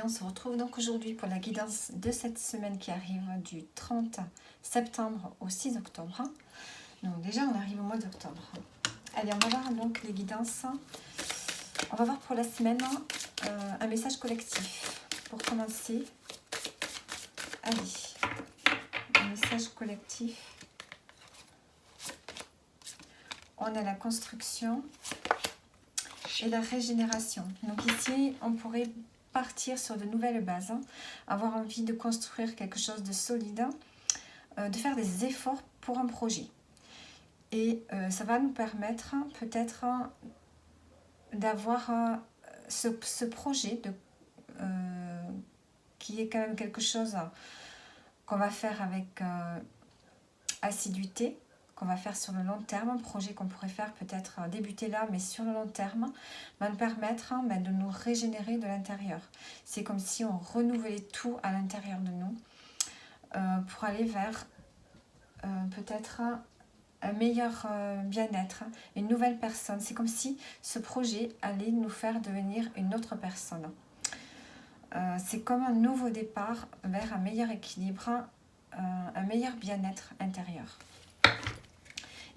on se retrouve donc aujourd'hui pour la guidance de cette semaine qui arrive du 30 septembre au 6 octobre. Donc déjà on arrive au mois d'octobre. Allez, on va voir donc les guidances. On va voir pour la semaine un message collectif. Pour commencer, allez, un message collectif. On a la construction et la régénération. Donc ici, on pourrait partir sur de nouvelles bases, avoir envie de construire quelque chose de solide, de faire des efforts pour un projet. Et ça va nous permettre peut-être d'avoir ce projet qui est quand même quelque chose qu'on va faire avec assiduité, qu'on va faire sur le long terme, un projet qu'on pourrait faire peut-être débuter là, mais sur le long terme, va nous permettre de nous régénérer de l'intérieur. C'est comme si on renouvelait tout à l'intérieur de nous pour aller vers peut-être un meilleur bien-être, une nouvelle personne. C'est comme si ce projet allait nous faire devenir une autre personne. C'est comme un nouveau départ vers un meilleur équilibre, un meilleur bien-être intérieur.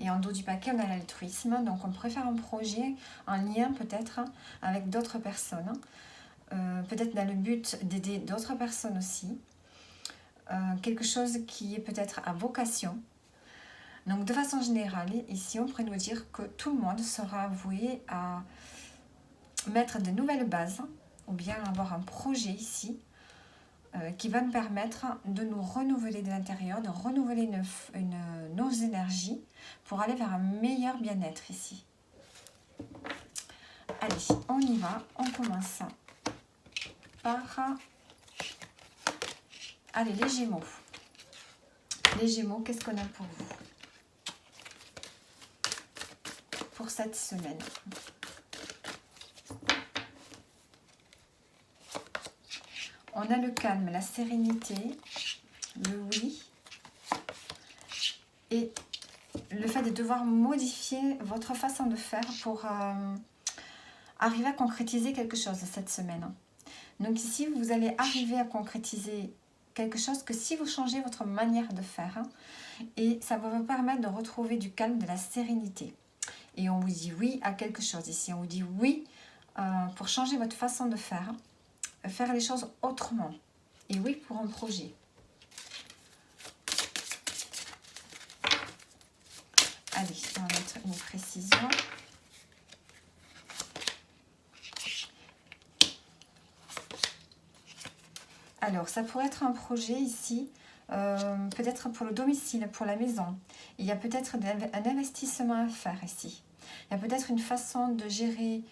Et en dos du paquet, on a l'altruisme. Donc, on pourrait faire un projet en lien peut-être avec d'autres personnes. Peut-être dans le but d'aider d'autres personnes aussi. Quelque chose qui est peut-être à vocation. Donc, de façon générale, ici, on pourrait nous dire que tout le monde sera voué à mettre de nouvelles bases ou bien avoir un projet ici qui va nous permettre de nous renouveler de l'intérieur, de renouveler nos énergies pour aller vers un meilleur bien-être ici. Allez, on y va. On commence par... Allez, les Gémeaux. Les Gémeaux, qu'est-ce qu'on a pour vous pour cette semaine? On a le calme, la sérénité, le oui et le fait de devoir modifier votre façon de faire pour arriver à concrétiser quelque chose cette semaine. Donc ici, vous allez arriver à concrétiser quelque chose que si vous changez votre manière de faire et ça va vous permettre de retrouver du calme, de la sérénité. Et on vous dit oui à quelque chose ici. On vous dit oui pour changer votre façon de faire les choses autrement. Et oui pour un projet. Allez, on va mettre une précision. Alors, ça pourrait être un projet ici, peut-être pour le domicile, pour la maison. Il y a peut-être un investissement à faire ici. Il y a peut-être une façon de gérer,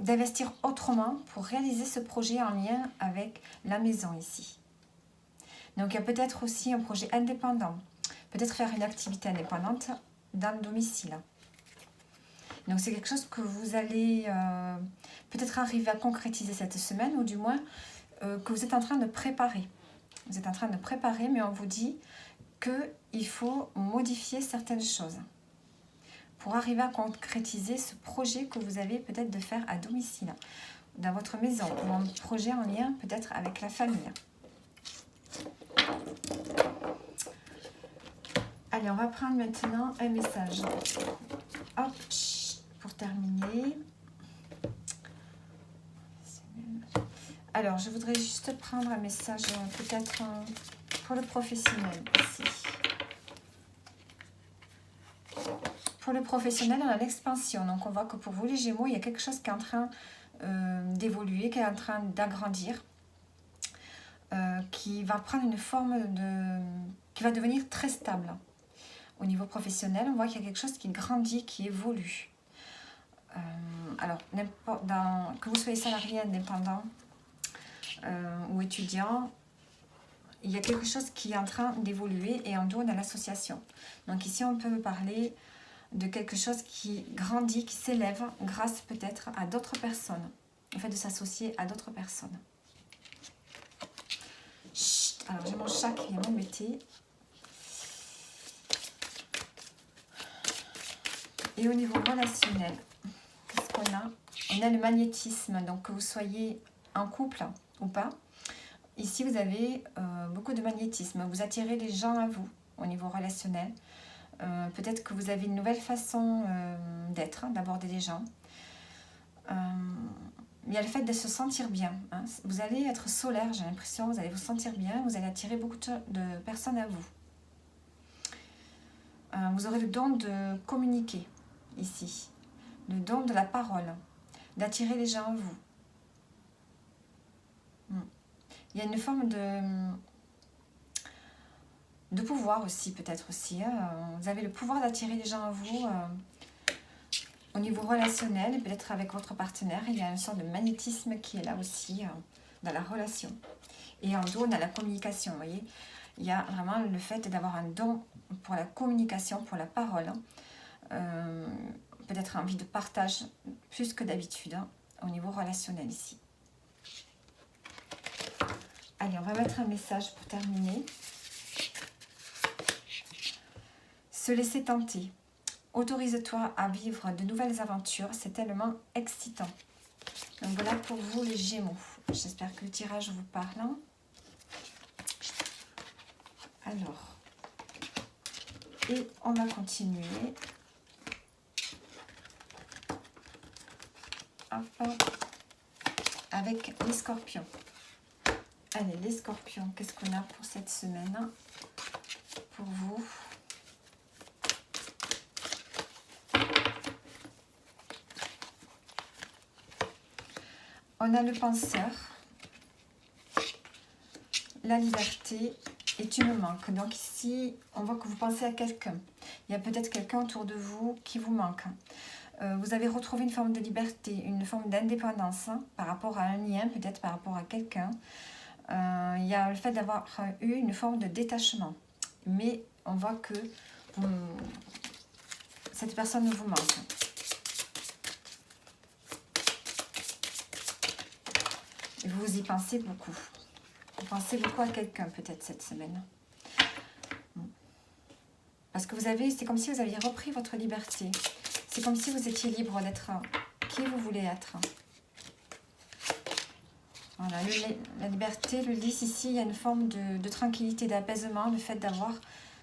d'investir autrement pour réaliser ce projet en lien avec la maison ici. Donc, il y a peut-être aussi un projet indépendant. Peut-être faire une activité indépendante dans le domicile. Donc, c'est quelque chose que vous allez peut-être arriver à concrétiser cette semaine, ou du moins que vous êtes en train de préparer. Vous êtes en train de préparer, mais on vous dit qu'il faut modifier certaines choses pour arriver à concrétiser ce projet que vous avez peut-être de faire à domicile, dans votre maison, ou un projet en lien peut-être avec la famille. Allez, on va prendre maintenant un message. Hop, pour terminer. Alors, je voudrais juste prendre un message peut-être pour le professionnel ici. Pour le professionnel, on a l'expansion. Donc, on voit que pour vous, les Gémeaux, il y a quelque chose qui est en train d'évoluer, qui est en train d'agrandir, qui va prendre une forme qui va devenir très stable. Au niveau professionnel, on voit qu'il y a quelque chose qui grandit, qui évolue. Alors, que vous soyez salarié, indépendant ou étudiant, il y a quelque chose qui est en train d'évoluer et en dehors de l'association. Donc ici, on peut parler de quelque chose qui grandit, qui s'élève grâce peut-être à d'autres personnes, le fait de s'associer à d'autres personnes. Chut, alors j'ai mon chat qui vient m'embêter. Et au niveau relationnel, qu'est-ce qu'on a? On a le magnétisme, donc que vous soyez en couple ou pas, ici vous avez beaucoup de magnétisme. Vous attirez les gens à vous au niveau relationnel. Peut-être que vous avez une nouvelle façon d'être, d'aborder les gens. Il y a le fait de se sentir bien. Hein. Vous allez être solaire, j'ai l'impression, vous allez vous sentir bien, vous allez attirer beaucoup de personnes à vous. Vous aurez le don de communiquer ici, le don de la parole, d'attirer les gens à vous. Il y a une forme de pouvoir aussi, peut-être aussi. Hein. Vous avez le pouvoir d'attirer les gens à vous au niveau relationnel, et peut-être avec votre partenaire. Il y a une sorte de magnétisme qui est là aussi dans la relation. Et en dos, on a la communication, vous voyez. Il y a vraiment le fait d'avoir un don pour la communication, pour la parole. Peut-être envie de partage plus que d'habitude au niveau relationnel ici. Allez, on va mettre un message pour terminer. Se laisser tenter. Autorise-toi à vivre de nouvelles aventures. C'est tellement excitant. Donc voilà pour vous les Gémeaux. J'espère que le tirage vous parle. Alors, et on va continuer. Hop, avec les Scorpions. Allez, les Scorpions, qu'est-ce qu'on a pour cette semaine? Pour vous. On a le Penseur, la liberté et tu me manques. Donc ici, on voit que vous pensez à quelqu'un. Il y a peut-être quelqu'un autour de vous qui vous manque. Vous avez retrouvé une forme de liberté, une forme d'indépendance par rapport à un lien, peut-être par rapport à quelqu'un. Il y a le fait d'avoir eu une forme de détachement. Mais on voit que cette personne vous manque. Et vous y pensez beaucoup. Vous pensez beaucoup à quelqu'un peut-être cette semaine. Parce que vous avez, c'est comme si vous aviez repris votre liberté. C'est comme si vous étiez libre d'être qui vous voulez être. Voilà, la liberté, le 10 ici, il y a une forme de tranquillité, d'apaisement, le fait d'avoir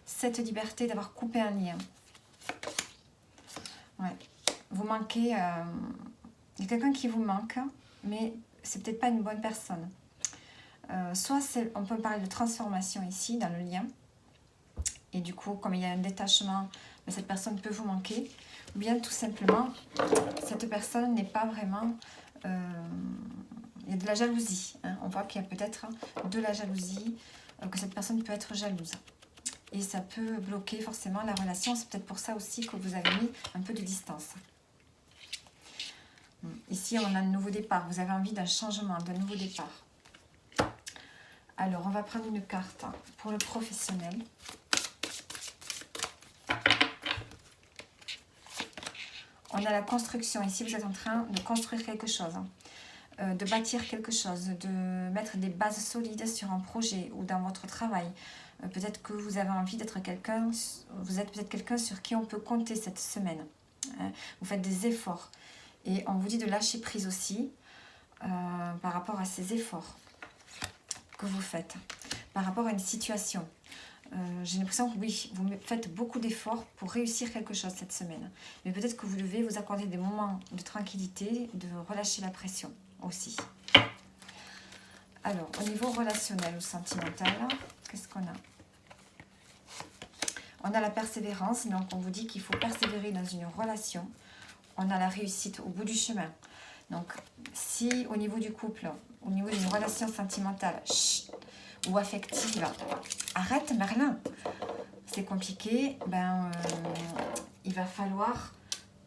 cette liberté, d'avoir coupé un lien. Ouais. Vous manquez, il y a quelqu'un qui vous manque, mais c'est peut-être pas une bonne personne. Soit on peut parler de transformation ici, dans le lien, et du coup, comme il y a un détachement, cette personne peut vous manquer, ou bien tout simplement, cette personne n'est pas vraiment... il y a de la jalousie. Hein. On voit qu'il y a peut-être de la jalousie, que cette personne peut être jalouse. Et ça peut bloquer forcément la relation. C'est peut-être pour ça aussi que vous avez mis un peu de distance. Ici, on a un nouveau départ. Vous avez envie d'un changement, d'un nouveau départ. Alors, on va prendre une carte pour le professionnel. On a la construction. Ici, vous êtes en train de construire quelque chose. De bâtir quelque chose, de mettre des bases solides sur un projet ou dans votre travail. Peut-être que vous avez envie d'être quelqu'un, vous êtes peut-être quelqu'un sur qui on peut compter cette semaine. Vous faites des efforts. Et on vous dit de lâcher prise aussi par rapport à ces efforts que vous faites, par rapport à une situation. J'ai l'impression que oui, vous faites beaucoup d'efforts pour réussir quelque chose cette semaine. Mais peut-être que vous devez vous accorder des moments de tranquillité, de relâcher la pression aussi. Alors, au niveau relationnel ou sentimental, qu'est-ce qu'on a? On a la persévérance, donc on vous dit qu'il faut persévérer dans une relation. On a la réussite au bout du chemin. Donc, si au niveau du couple, au niveau d'une relation sentimentale ou affective, arrête Merlin, c'est compliqué, il va falloir,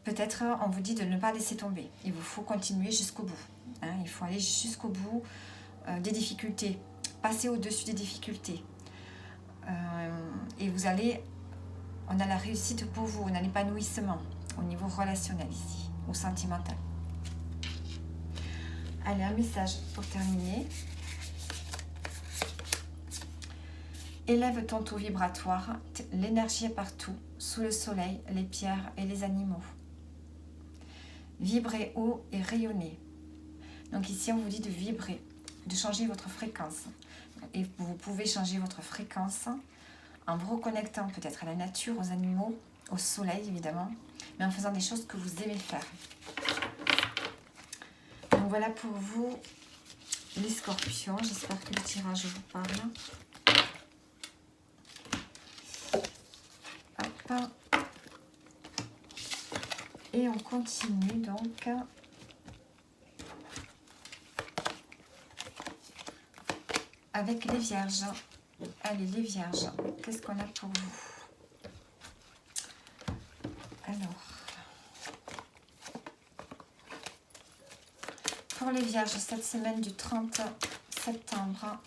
peut-être, on vous dit de ne pas laisser tomber. Il vous faut continuer jusqu'au bout. Hein, il faut aller jusqu'au bout des difficultés, passer au-dessus des difficultés. Et vous allez, on a la réussite pour vous, on a l'épanouissement au niveau relationnel ici, ou sentimental. Allez, un message pour terminer. Élève ton taux vibratoire, l'énergie est partout, sous le soleil, les pierres et les animaux. Vibrez haut et rayonnez. Donc ici, on vous dit de vibrer, de changer votre fréquence. Et vous pouvez changer votre fréquence en vous reconnectant peut-être à la nature, aux animaux, au soleil évidemment, mais en faisant des choses que vous aimez faire. Donc voilà pour vous les scorpions. J'espère que le tirage vous parle. Hop. Et on continue donc avec les vierges. Allez, les vierges, qu'est-ce qu'on a pour vous? Alors, pour les vierges, cette semaine du 30 septembre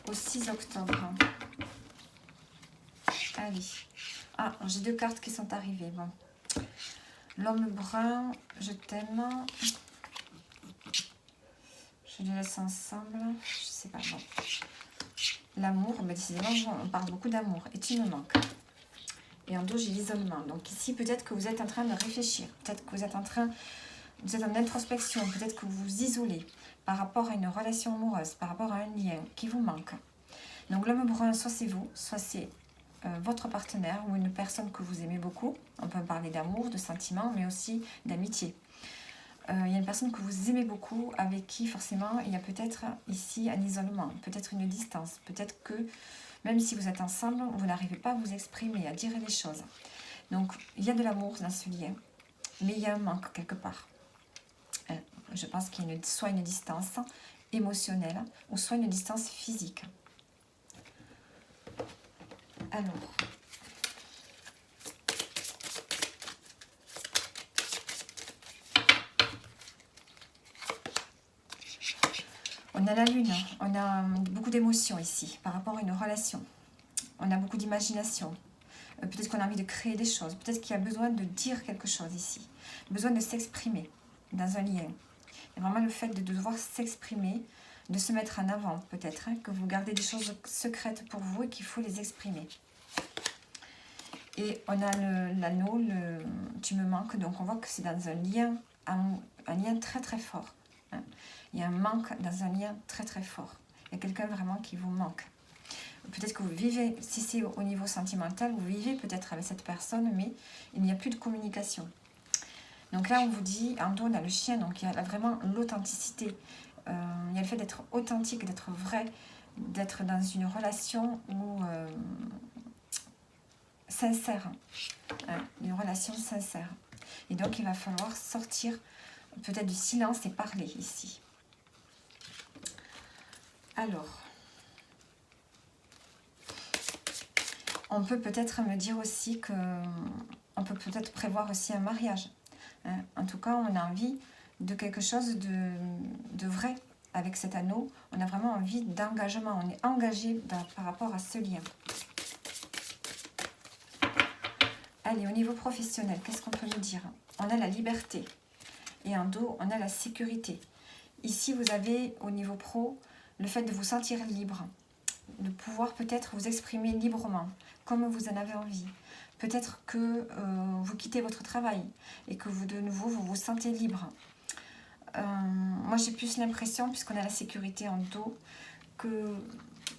au 6 octobre. Allez. Ah, j'ai 2 cartes qui sont arrivées. Bon. L'homme brun, je t'aime. Je les laisse ensemble. Je sais pas. Bon. L'amour, mais décidément, on parle beaucoup d'amour. Et tu me manques. Et en dos, j'ai l'isolement. Donc ici, peut-être que vous êtes en train de réfléchir. Peut-être que vous êtes en introspection. Peut-être que vous vous isolez par rapport à une relation amoureuse, par rapport à un lien qui vous manque. Donc l'homme brun, soit c'est vous, soit c'est votre partenaire ou une personne que vous aimez beaucoup. On peut parler d'amour, de sentiments, mais aussi d'amitié. Il y a une personne que vous aimez beaucoup, avec qui forcément il y a peut-être ici un isolement, peut-être une distance, peut-être que même si vous êtes ensemble, vous n'arrivez pas à vous exprimer, à dire les choses. Donc il y a de l'amour dans ce lien, mais il y a un manque quelque part. Je pense qu'il y a soit une distance émotionnelle ou soit une distance physique. Alors, on a la lune, on a beaucoup d'émotions ici par rapport à une relation. On a beaucoup d'imagination. Peut-être qu'on a envie de créer des choses. Peut-être qu'il y a besoin de dire quelque chose ici. Besoin de s'exprimer dans un lien. Il y a vraiment le fait de devoir s'exprimer, de se mettre en avant peut-être, hein, que vous gardez des choses secrètes pour vous et qu'il faut les exprimer. Et on a l'anneau, tu me manques, donc on voit que c'est dans un lien très très fort. Hein. Il y a un manque dans un lien très très fort. Il y a quelqu'un vraiment qui vous manque. Peut-être que vous vivez, si c'est au niveau sentimental, vous vivez peut-être avec cette personne, mais il n'y a plus de communication. Donc là, on vous dit, en dos, on a le chien, donc il y a vraiment l'authenticité. Il y a le fait d'être authentique, d'être vrai, d'être dans une relation où... sincère, hein, une relation sincère. Et donc, il va falloir sortir peut-être du silence et parler ici. Alors, on peut peut-être me dire aussi que on peut peut-être prévoir aussi un mariage. Hein. En tout cas, on a envie de quelque chose de vrai avec cet anneau. On a vraiment envie d'engagement. On est engagé par rapport à ce lien. Allez, au niveau professionnel, qu'est-ce qu'on peut nous dire? On a la liberté. Et en dos, on a la sécurité. Ici, vous avez, au niveau pro, le fait de vous sentir libre. De pouvoir peut-être vous exprimer librement, comme vous en avez envie. Peut-être que vous quittez votre travail et que vous, de nouveau, vous vous sentez libre. Moi, j'ai plus l'impression, puisqu'on a la sécurité en dos, que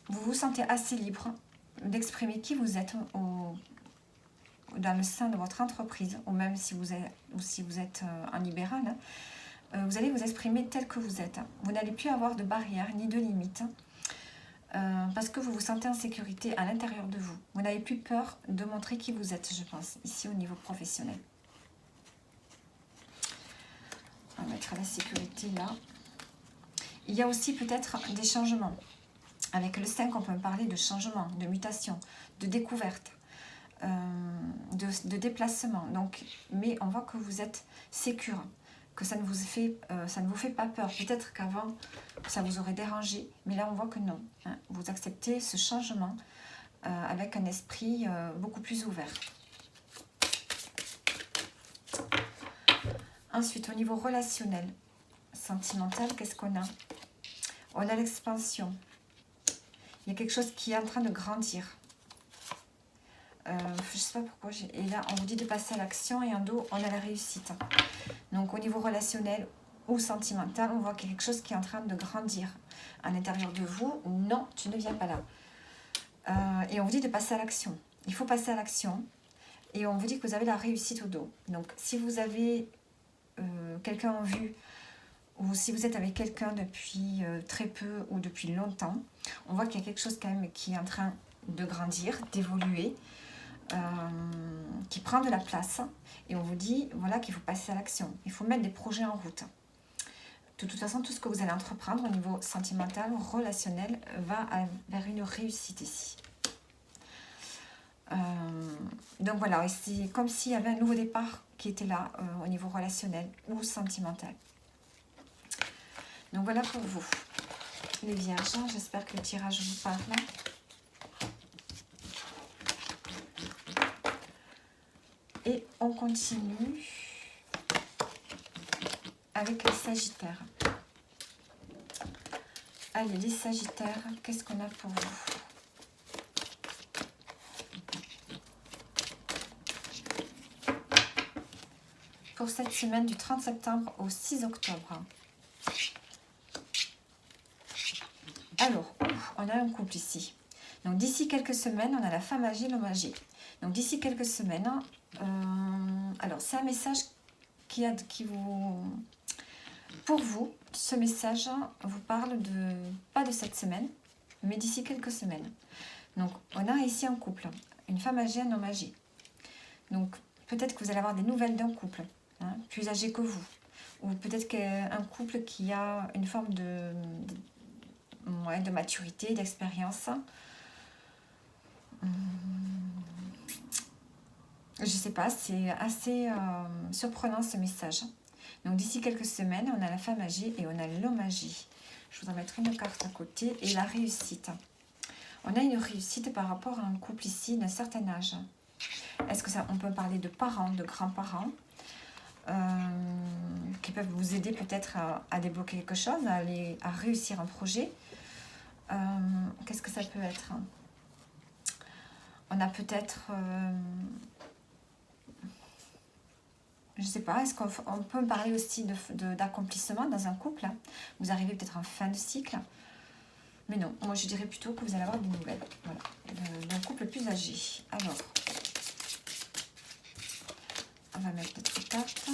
vous vous sentez assez libre d'exprimer qui vous êtes dans le sein de votre entreprise, ou même si vous êtes en libéral, hein, vous allez vous exprimer tel que vous êtes. Vous n'allez plus avoir de barrières ni de limites, parce que vous vous sentez en sécurité à l'intérieur de vous. Vous n'avez plus peur de montrer qui vous êtes, je pense, ici au niveau professionnel. On va mettre la sécurité là. Il y a aussi peut-être des changements. Avec le 5, on peut parler de changement, de mutation, de découverte. De déplacement. Donc, mais on voit que vous êtes sécure, que ça ne vous fait pas peur. Peut-être qu'avant, ça vous aurait dérangé, mais là, on voit que non. Hein. Vous acceptez ce changement avec un esprit beaucoup plus ouvert. Ensuite, au niveau relationnel, sentimental, qu'est-ce qu'on a? On a l'expansion. Il y a quelque chose qui est en train de grandir. Je ne sais pas pourquoi. Et là, on vous dit de passer à l'action et en dos, on a la réussite. Donc, au niveau relationnel, ou sentimental, on voit qu'il y a quelque chose qui est en train de grandir à l'intérieur de vous. Non, tu ne viens pas là. Et on vous dit de passer à l'action. Il faut passer à l'action. Et on vous dit que vous avez la réussite au dos. Donc, si vous avez quelqu'un en vue, ou si vous êtes avec quelqu'un depuis très peu ou depuis longtemps, on voit qu'il y a quelque chose quand même qui est en train de grandir, d'évoluer, qui prend de la place. Et on vous dit, voilà, qu'il faut passer à l'action. Il faut mettre des projets en route. De toute façon, tout ce que vous allez entreprendre au niveau sentimental, relationnel, va vers une réussite ici. Donc voilà, c'est comme s'il y avait un nouveau départ qui était là au niveau relationnel ou sentimental. Donc voilà pour vous, les vierges. J'espère que le tirage vous parle. Et on continue avec les sagittaires. Allez, les sagittaires, qu'est-ce qu'on a pour vous? Pour cette semaine du 30 septembre au 6 octobre. Alors, on a un couple ici. Donc d'ici quelques semaines, on a la femme âgée, l'homme âgé. Donc d'ici quelques semaines, alors c'est un message qui vous... Pour vous, ce message vous parle pas de cette semaine, mais d'ici quelques semaines. Donc on a ici un couple, une femme âgée, un homme âgé. Donc peut-être que vous allez avoir des nouvelles d'un couple, plus âgé que vous. Ou peut-être qu'un couple qui a une forme de maturité, d'expérience. Je ne sais pas, c'est assez surprenant ce message. Donc d'ici quelques semaines, on a la femme âgée et on a l'homme âgé. Je voudrais mettre une carte à côté. Et la réussite. On a une réussite par rapport à un couple ici d'un certain âge. Est-ce que on peut parler de parents, de grands-parents qui peuvent vous aider peut-être à débloquer quelque chose, à réussir un projet. Qu'est-ce que ça peut être? On a peut-être... je ne sais pas, est-ce qu'on peut me parler aussi d'accomplissement dans un couple? Vous arrivez peut-être en fin de cycle. Mais non, moi je dirais plutôt que vous allez avoir des nouvelles. Voilà, d'un couple plus âgé. Alors, on va mettre notre carte.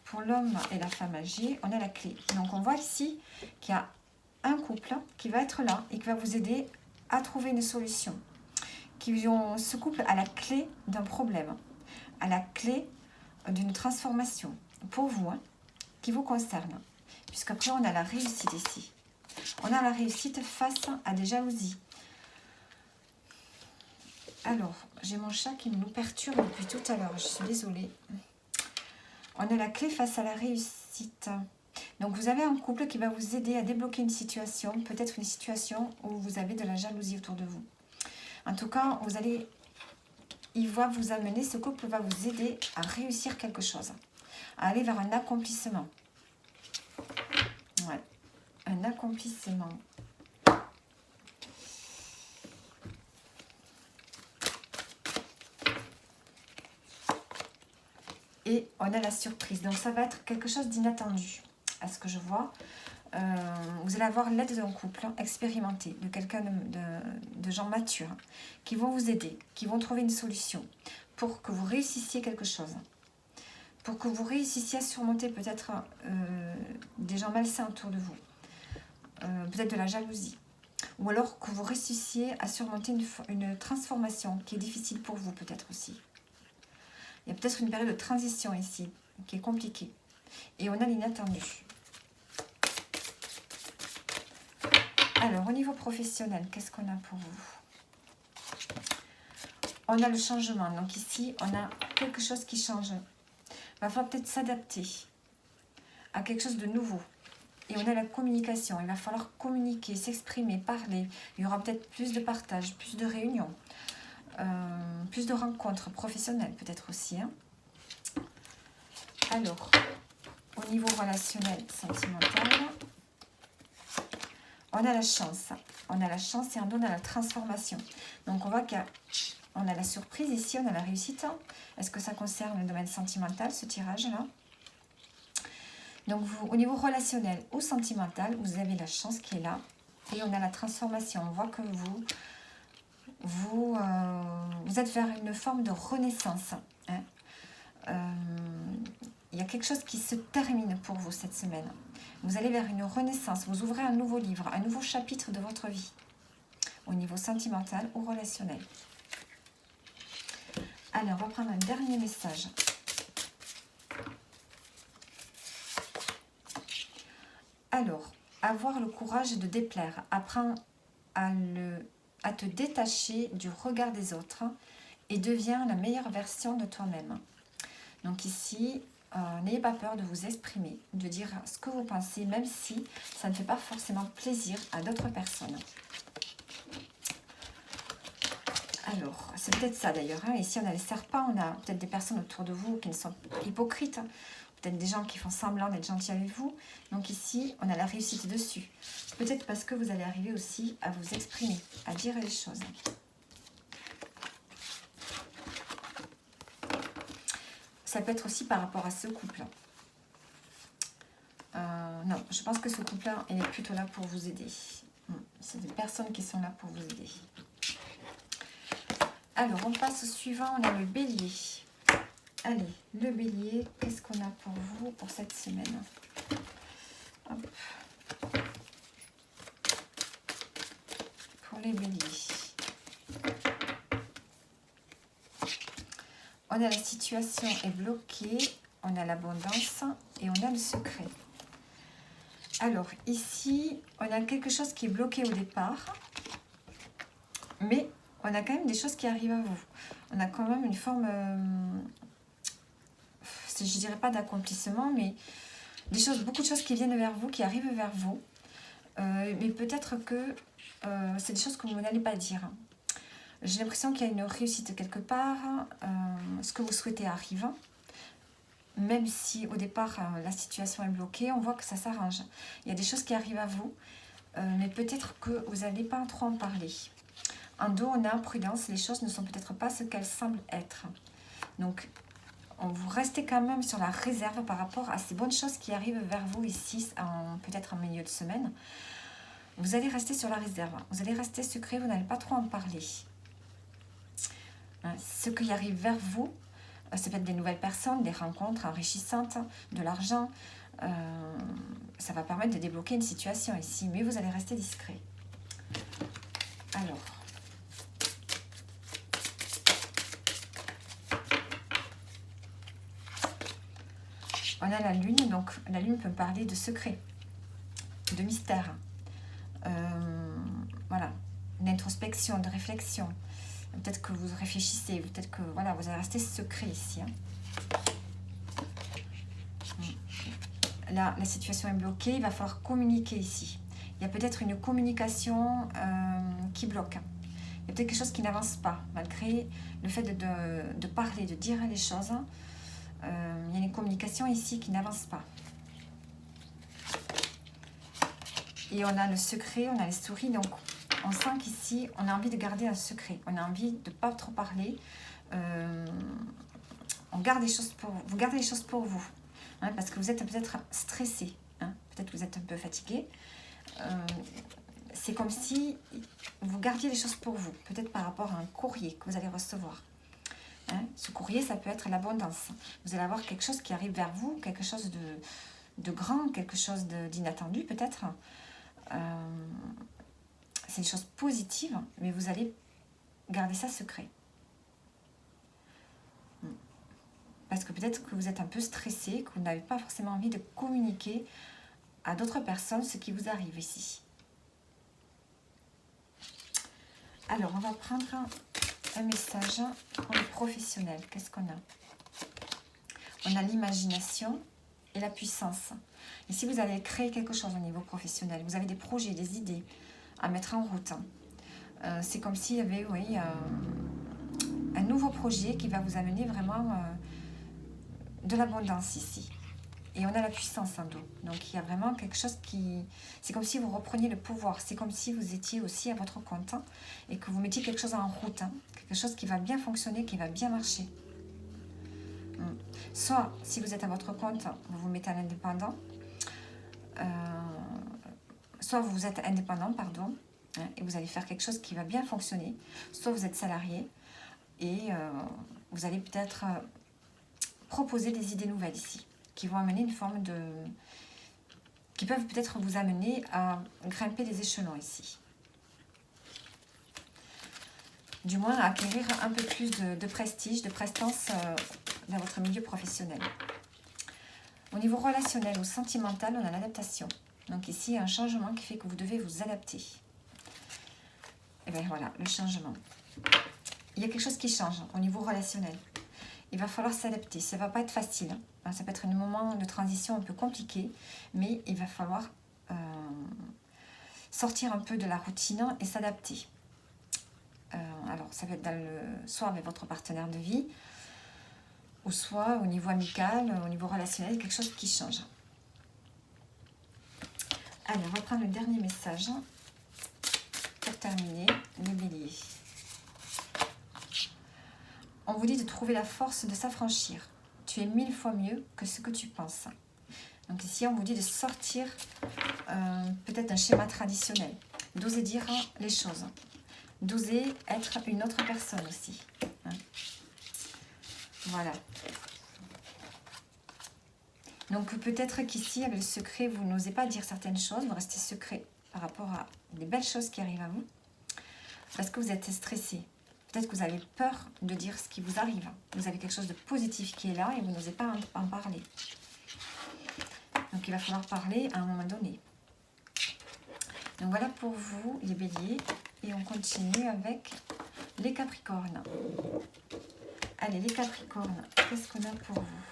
Pour l'homme et la femme âgée, on a la clé. Donc on voit ici qu'il y a un couple qui va être là et qui va vous aider à trouver une solution. Ce couple a la clé d'un problème, a la clé d'une transformation pour vous, qui vous concerne. Puisqu'après, on a la réussite ici. On a la réussite face à des jalousies. Alors, j'ai mon chat qui nous perturbe depuis tout à l'heure. Je suis désolée. On a la clé face à la réussite. Donc, vous avez un couple qui va vous aider à débloquer une situation, peut-être une situation où vous avez de la jalousie autour de vous. En tout cas, il va vous amener, ce couple va vous aider à réussir quelque chose, à aller vers un accomplissement. Ouais, un accomplissement. Et on a la surprise. Donc, ça va être quelque chose d'inattendu, à ce que je vois. Vous allez avoir l'aide d'un couple expérimenté, de quelqu'un de gens matures, qui vont vous aider, qui vont trouver une solution pour que vous réussissiez quelque chose, pour que vous réussissiez à surmonter peut-être des gens malsains autour de vous, peut-être de la jalousie, ou alors que vous réussissiez à surmonter une transformation qui est difficile pour vous peut-être aussi. Il y a peut-être une période de transition ici qui est compliquée. Et on a l'inattendu. Alors, au niveau professionnel, qu'est-ce qu'on a pour vous? On a le changement. Donc ici, on a quelque chose qui change. Il va falloir peut-être s'adapter à quelque chose de nouveau. Et on a la communication. Il va falloir communiquer, s'exprimer, parler. Il y aura peut-être plus de partage, plus de réunions, plus de rencontres professionnelles peut-être aussi. Alors, au niveau relationnel, sentimental... On a la chance. On a la chance et on donne à la transformation. Donc, on voit qu'on a la surprise ici, on a la réussite. Est-ce que ça concerne le domaine sentimental, ce tirage-là? Donc, vous, au niveau relationnel ou sentimental, vous avez la chance qui est là. Et on a la transformation. On voit que vous êtes vers une forme de renaissance. Hein. Il y a quelque chose qui se termine pour vous cette semaine. Vous allez vers une renaissance. Vous ouvrez un nouveau livre, un nouveau chapitre de votre vie. Au niveau sentimental ou relationnel. Allez, on va prendre un dernier message. Alors, avoir le courage de déplaire. Apprends à te détacher du regard des autres et deviens la meilleure version de toi-même. Donc ici, n'ayez pas peur de vous exprimer, de dire ce que vous pensez, même si ça ne fait pas forcément plaisir à d'autres personnes. Alors, c'est peut-être ça d'ailleurs. Hein. Ici, on a les serpents, on a peut-être des personnes autour de vous qui ne sont hypocrites. Peut-être des gens qui font semblant d'être gentils avec vous. Donc ici, on a la réussite dessus. Peut-être parce que vous allez arriver aussi à vous exprimer, à dire les choses. Ça peut être aussi par rapport à ce couple. Non, je pense que ce couple-là, il est plutôt là pour vous aider. C'est des personnes qui sont là pour vous aider. Alors, on passe au suivant, on a le bélier. Allez, le bélier, qu'est-ce qu'on a pour vous pour cette semaine? Hop. Pour les béliers. On a la situation est bloquée, on a l'abondance et on a le secret. Alors, ici, on a quelque chose qui est bloqué au départ, mais on a quand même des choses qui arrivent à vous. On a quand même une forme, je ne dirais pas d'accomplissement, mais beaucoup de choses qui viennent vers vous, qui arrivent vers vous. Mais peut-être que c'est des choses que vous n'allez pas dire. J'ai l'impression qu'il y a une réussite quelque part. Ce que vous souhaitez arrive. Même si au départ la situation est bloquée, on voit que ça s'arrange. Il y a des choses qui arrivent à vous, mais peut-être que vous n'allez pas trop en parler. En dos, on a prudence, les choses ne sont peut-être pas ce qu'elles semblent être. Donc, vous restez quand même sur la réserve par rapport à ces bonnes choses qui arrivent vers vous ici, peut-être en milieu de semaine. Vous allez rester sur la réserve, vous allez rester secret, vous n'allez pas trop en parler. Ce qui arrive vers vous, ça peut être des nouvelles personnes, des rencontres enrichissantes, de l'argent. Ça va permettre de débloquer une situation ici, mais vous allez rester discret. Alors, on a la lune, donc la lune peut parler de secret, de mystère. Voilà, d'introspection, de réflexion. Peut-être que vous réfléchissez, peut-être que voilà, vous allez rester secret ici. Là, la situation est bloquée, il va falloir communiquer ici. Il y a peut-être une communication qui bloque. Il y a peut-être quelque chose qui n'avance pas, malgré le fait de parler, de dire les choses. Il y a une communication ici qui n'avance pas. Et on a le secret, on a les souris, donc on sent qu'ici, on a envie de garder un secret. On a envie de ne pas trop parler. On garde les choses pour vous. Vous gardez les choses pour vous. Hein, parce que vous êtes peut-être stressé. Hein, peut-être que vous êtes un peu fatigué. C'est comme si vous gardiez les choses pour vous. Peut-être par rapport à un courrier que vous allez recevoir. Hein, ce courrier, ça peut être l'abondance. Vous allez avoir quelque chose qui arrive vers vous, quelque chose de grand, quelque chose d'inattendu peut-être. C'est une chose positive, mais vous allez garder ça secret. Parce que peut-être que vous êtes un peu stressé, que vous n'avez pas forcément envie de communiquer à d'autres personnes ce qui vous arrive ici. Alors, on va prendre un message pour les professionnels. Qu'est-ce qu'on a? On a l'imagination et la puissance. Et si vous allez créer quelque chose au niveau professionnel, vous avez des projets, des idées à mettre en route. C'est comme s'il y avait un nouveau projet qui va vous amener vraiment de l'abondance ici. Et on a la puissance en dos. Donc il y a vraiment quelque chose qui... C'est comme si vous repreniez le pouvoir. C'est comme si vous étiez aussi à votre compte et que vous mettiez quelque chose en route. Quelque chose qui va bien fonctionner, qui va bien marcher. Soit, si vous êtes à votre compte, vous vous mettez à l'indépendant. soit vous êtes indépendant, pardon, hein, et vous allez faire quelque chose qui va bien fonctionner, soit vous êtes salarié et vous allez peut-être proposer des idées nouvelles ici, qui vont amener une forme de... qui peuvent peut-être vous amener à grimper des échelons ici. Du moins à acquérir un peu plus de prestige, de prestance dans votre milieu professionnel. Au niveau relationnel ou sentimental, on a l'adaptation. Donc ici, il y a un changement qui fait que vous devez vous adapter. Et bien voilà, le changement. Il y a quelque chose qui change au niveau relationnel. Il va falloir s'adapter. Ça ne va pas être facile. Hein. Ça peut être un moment de transition un peu compliqué, mais il va falloir sortir un peu de la routine et s'adapter. Alors, ça peut être soit avec votre partenaire de vie, ou soit au niveau amical, au niveau relationnel, quelque chose qui change. Allez, on va prendre le dernier message pour terminer, les béliers. On vous dit de trouver la force de s'affranchir. Tu es 1000 fois mieux que ce que tu penses. Donc ici, on vous dit de sortir peut-être d'un schéma traditionnel, d'oser dire les choses, d'oser être une autre personne aussi. Hein. Voilà. Donc peut-être qu'ici, avec le secret, vous n'osez pas dire certaines choses, vous restez secret par rapport à des belles choses qui arrivent à vous, parce que vous êtes stressé. Peut-être que vous avez peur de dire ce qui vous arrive. Vous avez quelque chose de positif qui est là et vous n'osez pas en parler. Donc il va falloir parler à un moment donné. Donc voilà pour vous, les béliers. Et on continue avec les capricornes. Allez, les capricornes, qu'est-ce qu'on a pour vous?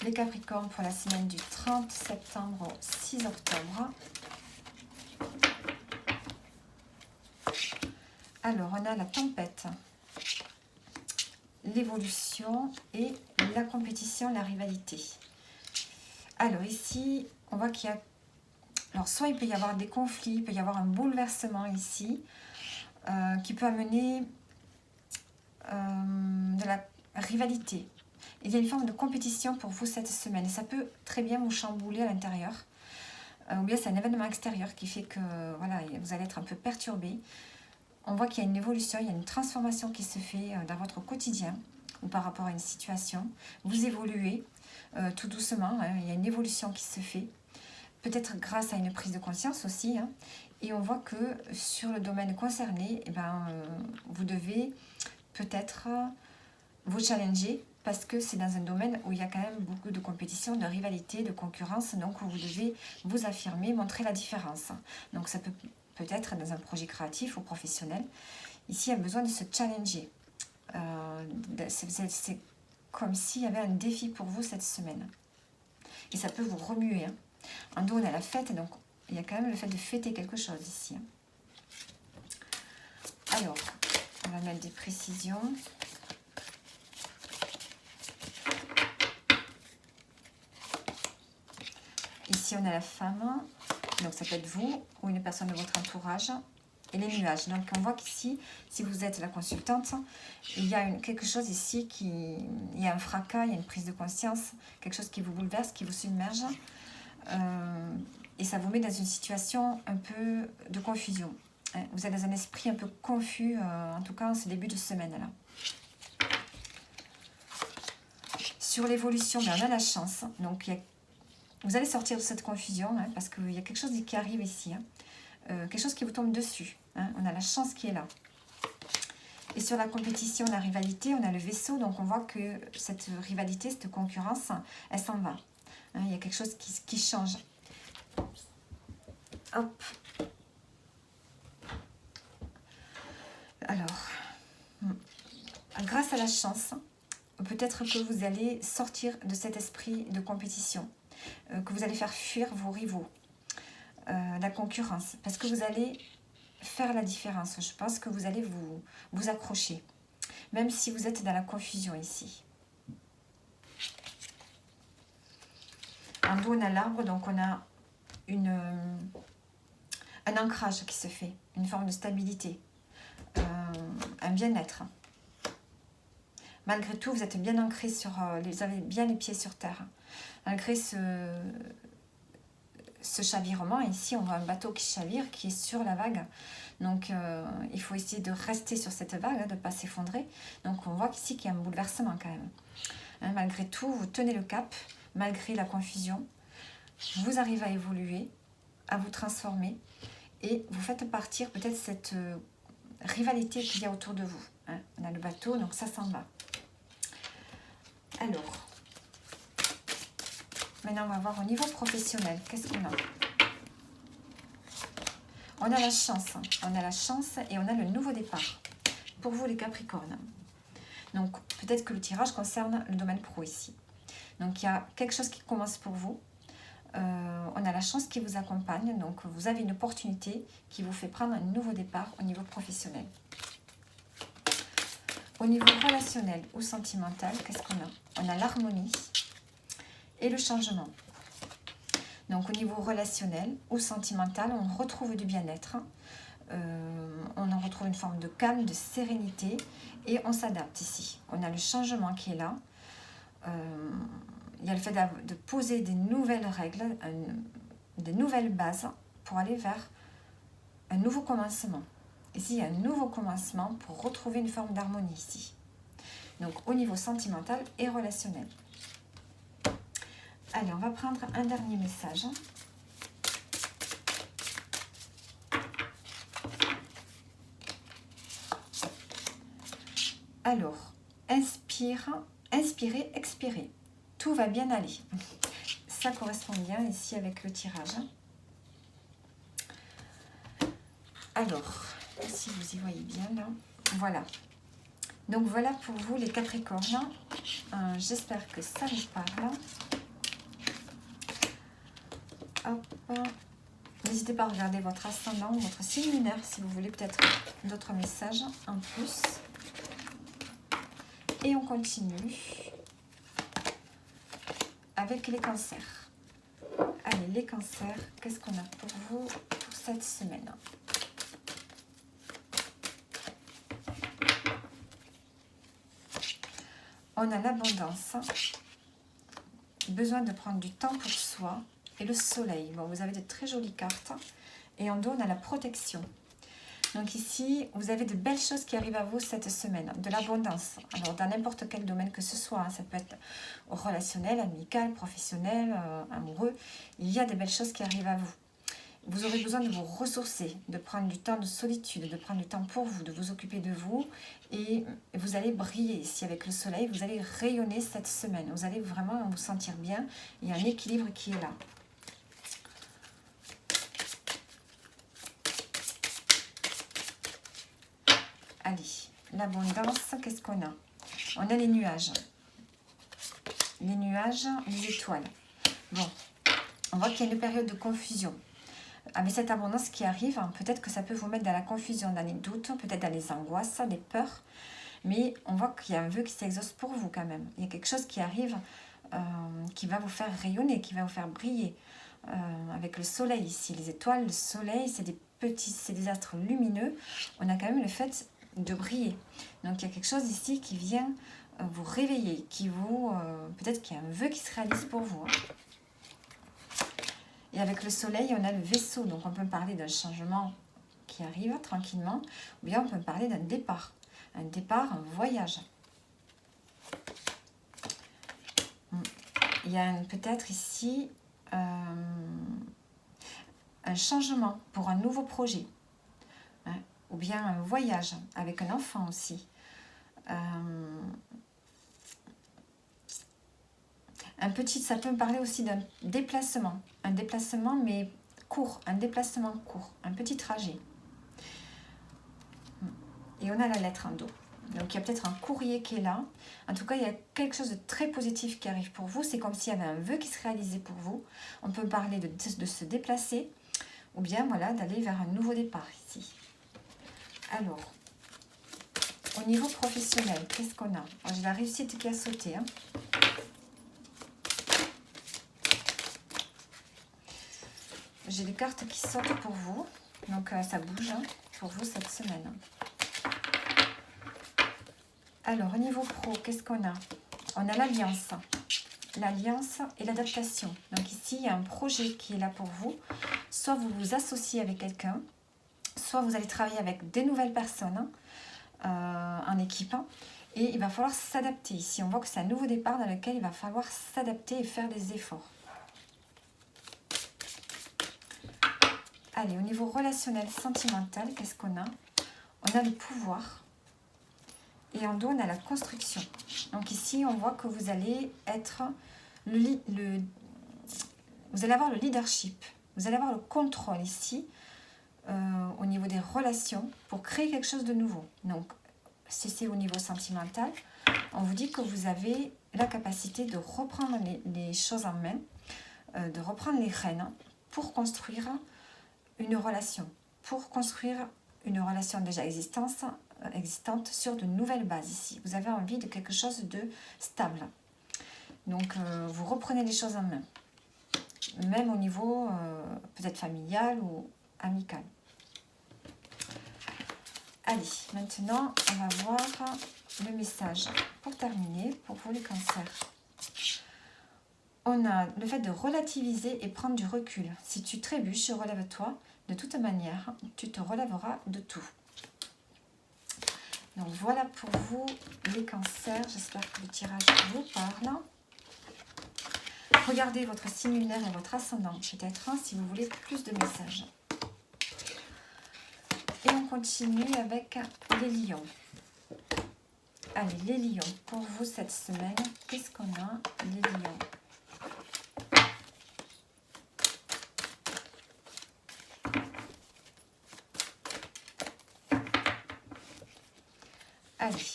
Les capricornes pour la semaine du 30 septembre au 6 octobre. Alors, on a la tempête, l'évolution et la compétition, la rivalité. Alors ici, on voit qu'il y a... Alors, soit il peut y avoir des conflits, il peut y avoir un bouleversement ici, qui peut amener de la rivalité. Il y a une forme de compétition pour vous cette semaine. Et ça peut très bien vous chambouler à l'intérieur. Ou bien c'est un événement extérieur qui fait que voilà, vous allez être un peu perturbé. On voit qu'il y a une évolution, il y a une transformation qui se fait dans votre quotidien ou par rapport à une situation. Vous évoluez tout doucement, hein, il y a une évolution qui se fait. Peut-être grâce à une prise de conscience aussi. Hein, et on voit que sur le domaine concerné, eh ben, vous devez peut-être vous challenger parce que c'est dans un domaine où il y a quand même beaucoup de compétition, de rivalité, de concurrence. Donc, où vous devez vous affirmer, montrer la différence. Donc, ça peut être dans un projet créatif ou professionnel. Ici, il y a besoin de se challenger. C'est comme s'il y avait un défi pour vous cette semaine. Et ça peut vous remuer. Hein. En dos, on a la fête, donc il y a quand même le fait de fêter quelque chose ici. Hein. Alors, on va mettre des précisions. Ici, on a la femme, donc ça peut être vous ou une personne de votre entourage, et les nuages. Donc, on voit qu'ici, si vous êtes la consultante, il y a quelque chose ici, il y a un fracas, il y a une prise de conscience, quelque chose qui vous bouleverse, qui vous submerge, et ça vous met dans une situation un peu de confusion. Vous êtes dans un esprit un peu confus, en tout cas en ce début de semaine-là. Sur l'évolution, on a la chance, donc vous allez sortir de cette confusion, hein, parce qu'il y a quelque chose qui arrive ici, hein, quelque chose qui vous tombe dessus. Hein, on a la chance qui est là. Et sur la compétition, la rivalité, on a le vaisseau, donc on voit que cette rivalité, cette concurrence, elle s'en va. Hein, il y a quelque chose qui change. Hop. Alors, grâce à la chance, peut-être que vous allez sortir de cet esprit de compétition. Que vous allez faire fuir vos rivaux, la concurrence, parce que vous allez faire la différence. Je pense que vous allez vous accrocher, même si vous êtes dans la confusion ici. En dos, on a l'arbre, donc on a un ancrage qui se fait, une forme de stabilité, un bien-être. Malgré tout, vous êtes bien ancré sur... vous avez bien les pieds sur terre. Malgré ce chavirement, ici, on voit un bateau qui chavire, qui est sur la vague. Donc, il faut essayer de rester sur cette vague, de ne pas s'effondrer. Donc, on voit qu'ici, qu'il y a un bouleversement quand même. Hein, malgré tout, vous tenez le cap, malgré la confusion. Vous arrivez à évoluer, à vous transformer. Et vous faites partir peut-être cette rivalité qu'il y a autour de vous. Hein. On a le bateau, donc ça s'en va. Alors, maintenant, on va voir au niveau professionnel. Qu'est-ce qu'on a? On a la chance. On a la chance et on a le nouveau départ. Pour vous, les Capricornes. Donc, peut-être que le tirage concerne le domaine pro ici. Donc, il y a quelque chose qui commence pour vous. On a la chance qui vous accompagne. Donc, vous avez une opportunité qui vous fait prendre un nouveau départ au niveau professionnel. Au niveau relationnel ou sentimental, qu'est-ce qu'on a? On a l'harmonie et le changement. Donc, au niveau relationnel ou sentimental, on retrouve du bien-être. On en retrouve une forme de calme, de sérénité et on s'adapte ici. On a le changement qui est là. Il y a le fait de poser des nouvelles règles, des nouvelles bases pour aller vers un nouveau commencement. Ici, il y a un nouveau commencement pour retrouver une forme d'harmonie ici. Donc, au niveau sentimental et relationnel. Allez, on va prendre un dernier message. Alors, inspirez, expirez. Tout va bien aller. Ça correspond bien ici avec le tirage. Alors, si vous y voyez bien là, voilà. Donc voilà pour vous les Capricornes. J'espère que ça vous parle. Hop. N'hésitez pas à regarder votre ascendant, votre signe lunaire si vous voulez peut-être d'autres messages en plus. Et on continue avec les cancers. Allez, les cancers, qu'est-ce qu'on a pour vous pour cette semaine? On a l'abondance, besoin de prendre du temps pour soi et le soleil. Bon, vous avez de très jolies cartes et en dos, on a la protection. Donc ici, vous avez de belles choses qui arrivent à vous cette semaine, de l'abondance. Alors, dans n'importe quel domaine que ce soit, hein, ça peut être relationnel, amical, professionnel, amoureux, il y a des belles choses qui arrivent à vous. Vous aurez besoin de vous ressourcer, de prendre du temps de solitude, de prendre du temps pour vous, de vous occuper de vous. Et vous allez briller ici avec le soleil, vous allez rayonner cette semaine. Vous allez vraiment vous sentir bien. Il y a un équilibre qui est là. Allez, l'abondance, qu'est-ce qu'on a? On a les nuages. Les nuages, les étoiles. Bon, on voit qu'il y a une période de confusion. Avec cette abondance qui arrive, peut-être que ça peut vous mettre dans la confusion, dans les doutes, peut-être dans les angoisses, les peurs. Mais on voit qu'il y a un vœu qui s'exauce pour vous quand même. Il y a quelque chose qui arrive, qui va vous faire rayonner, qui va vous faire briller. Avec le soleil ici, les étoiles, le soleil, c'est des astres lumineux. On a quand même le fait de briller. Donc il y a quelque chose ici qui vient vous réveiller, qui vous... peut-être qu'il y a un vœu qui se réalise pour vous. Hein. Et avec le soleil, on a le vaisseau. Donc, on peut parler d'un changement qui arrive tranquillement. Ou bien, on peut parler d'un départ. Un départ, un voyage. Il y a peut-être ici un changement pour un nouveau projet. Hein, ou bien un voyage avec un enfant aussi. Ça peut me parler aussi d'un déplacement. Un déplacement, mais court. Un déplacement court. Un petit trajet. Et on a la lettre en dos. Donc, il y a peut-être un courrier qui est là. En tout cas, il y a quelque chose de très positif qui arrive pour vous. C'est comme s'il y avait un vœu qui se réalisait pour vous. On peut parler de se déplacer. Ou bien, voilà, d'aller vers un nouveau départ ici. Alors, au niveau professionnel, qu'est-ce qu'on a? J'ai la réussite qui a sauté. Hein. J'ai des cartes qui sortent pour vous. Donc, ça bouge hein, pour vous cette semaine. Alors, au niveau pro, qu'est-ce qu'on a? On a l'alliance. L'alliance et l'adaptation. Donc ici, il y a un projet qui est là pour vous. Soit vous vous associez avec quelqu'un, soit vous allez travailler avec des nouvelles personnes en équipe. Et il va falloir s'adapter. Ici, on voit que c'est un nouveau départ dans lequel il va falloir s'adapter et faire des efforts. Allez, au niveau relationnel, sentimental, qu'est-ce qu'on a? On a le pouvoir. Et en dos, on a la construction. Donc ici, on voit que vous allez être vous allez avoir le leadership. Vous allez avoir le contrôle ici, au niveau des relations, pour créer quelque chose de nouveau. Donc, si c'est au niveau sentimental, on vous dit que vous avez la capacité de reprendre les choses en main, de reprendre les rênes pour construire une relation. Pour construire une relation déjà existante sur de nouvelles bases ici. Vous avez envie de quelque chose de stable. Donc, vous reprenez les choses en main. Même au niveau peut-être familial ou amical. Allez, maintenant, on va voir le message pour terminer, pour vous les cancers. On a le fait de relativiser et prendre du recul. Si tu trébuches, relève-toi. De toute manière, tu te relèveras de tout. Donc voilà pour vous les cancers. J'espère que le tirage vous parle. Regardez votre signe lunaire et votre ascendant, peut-être, si vous voulez plus de messages. Et on continue avec les lions. Allez, les lions, pour vous cette semaine, qu'est-ce qu'on a, les lions? Allez,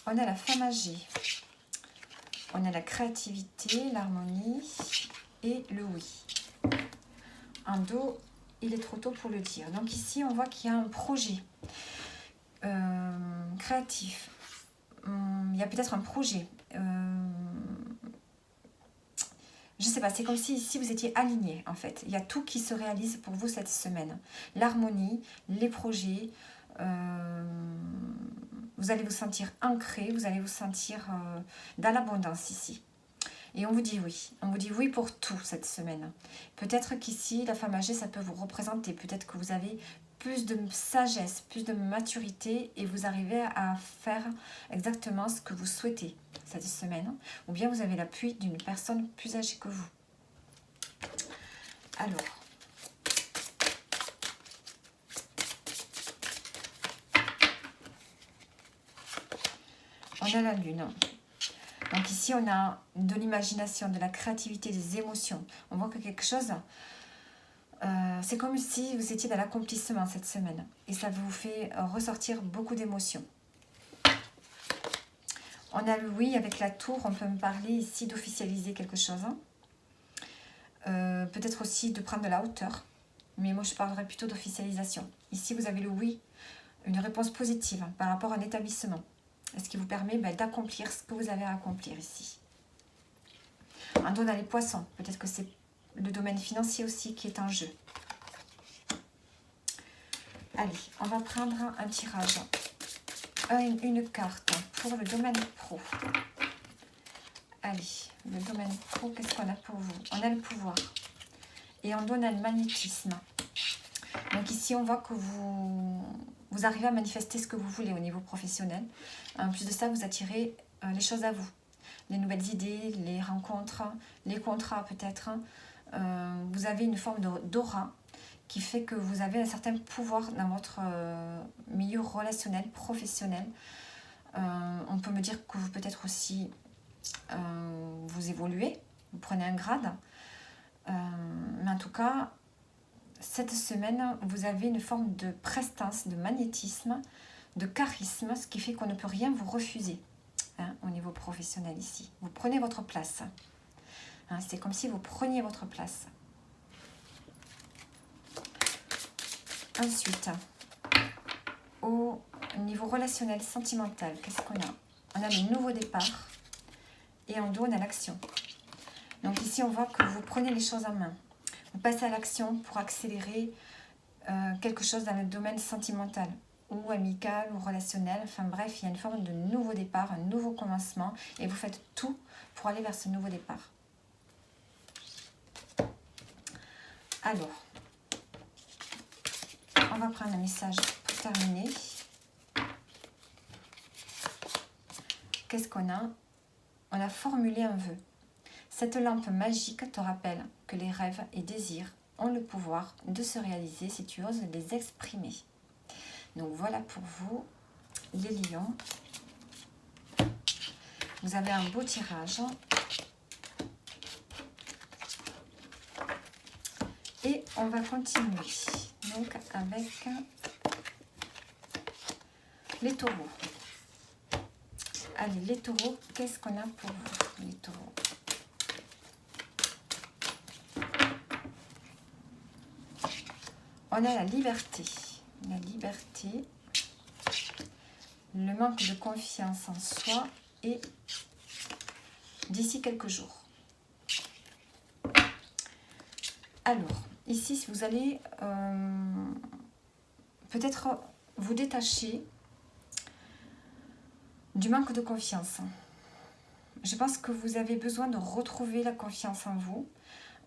on a la femme âgée. On a la créativité, l'harmonie et le oui. En dos, il est trop tôt pour le dire. Donc ici, on voit qu'il y a un projet créatif. Il y a peut-être un projet. Je ne sais pas, c'est comme si ici vous étiez aligné en fait. Il y a tout qui se réalise pour vous cette semaine. L'harmonie, les projets. Vous allez vous sentir ancré, vous allez vous sentir dans l'abondance ici. Et on vous dit oui. On vous dit oui pour tout cette semaine. Peut-être qu'ici, la femme âgée, ça peut vous représenter. Peut-être que vous avez plus de sagesse, plus de maturité et vous arrivez à faire exactement ce que vous souhaitez cette semaine. Ou bien vous avez l'appui d'une personne plus âgée que vous. Alors, on a la lune. Donc ici, on a de l'imagination, de la créativité, des émotions. On voit que quelque chose, c'est comme si vous étiez dans l'accomplissement cette semaine. Et ça vous fait ressortir beaucoup d'émotions. On a le oui avec la tour. On peut me parler ici d'officialiser quelque chose. Peut-être aussi de prendre de la hauteur. Mais moi, je parlerai plutôt d'officialisation. Ici, vous avez le oui, une réponse positive par rapport à un établissement. Ce qui vous permet d'accomplir ce que vous avez à accomplir ici. En dos, on a les poissons. Peut-être que c'est le domaine financier aussi qui est en jeu. Allez, on va prendre un tirage. Une carte pour le domaine pro. Allez, le domaine pro, qu'est-ce qu'on a pour vous? On a le pouvoir. Et en dos, on a le magnétisme. Donc ici, on voit que vous arrivez à manifester ce que vous voulez au niveau professionnel. En plus de ça, vous attirez les choses à vous. Les nouvelles idées, les rencontres, les contrats peut-être. Vous avez une forme d'aura qui fait que vous avez un certain pouvoir dans votre milieu relationnel, professionnel. On peut me dire que vous peut-être aussi vous évoluez, vous prenez un grade. Mais en tout cas, cette semaine, vous avez une forme de prestance, de magnétisme, de charisme, ce qui fait qu'on ne peut rien vous refuser au niveau professionnel ici. Vous prenez votre place. C'est comme si vous preniez votre place. Ensuite, au niveau relationnel, sentimental, qu'est-ce qu'on a? On a le nouveau départ et en dos, on a l'action. Donc ici, on voit que vous prenez les choses en main. Vous passez à l'action pour accélérer quelque chose dans le domaine sentimental ou amical ou relationnel. Enfin bref, il y a une forme de nouveau départ, un nouveau commencement. Et vous faites tout pour aller vers ce nouveau départ. Alors, on va prendre un message pour terminer. Qu'est-ce qu'on a? On a formulé un vœu. Cette lampe magique te rappelle que les rêves et désirs ont le pouvoir de se réaliser si tu oses les exprimer. Donc voilà pour vous, les lions. Vous avez un beau tirage. Et on va continuer donc avec les taureaux. Allez, les taureaux, qu'est-ce qu'on a pour vous, les taureaux? On a la liberté. La liberté, le manque de confiance en soi et d'ici quelques jours. Alors, ici, vous allez peut-être vous détacher du manque de confiance. Je pense que vous avez besoin de retrouver la confiance en vous.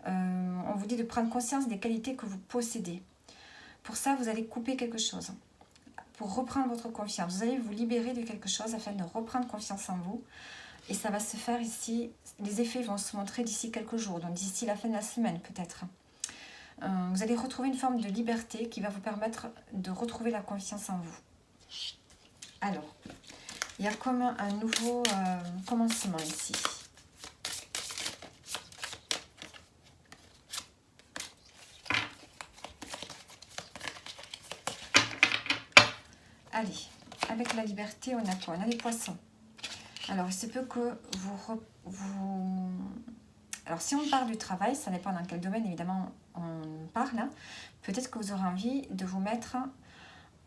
On vous dit de prendre conscience des qualités que vous possédez. Pour ça, vous allez couper quelque chose. Pour reprendre votre confiance, vous allez vous libérer de quelque chose afin de reprendre confiance en vous. Et ça va se faire ici, les effets vont se montrer d'ici quelques jours, donc d'ici la fin de la semaine peut-être. Vous allez retrouver une forme de liberté qui va vous permettre de retrouver la confiance en vous. Alors, il y a comme un nouveau commencement ici. Allez, avec la liberté, on a quoi? On a les poissons. Alors, il se peut que vous... Alors, si on parle du travail, ça dépend dans quel domaine, évidemment, on parle. Hein. Peut-être que vous aurez envie de vous mettre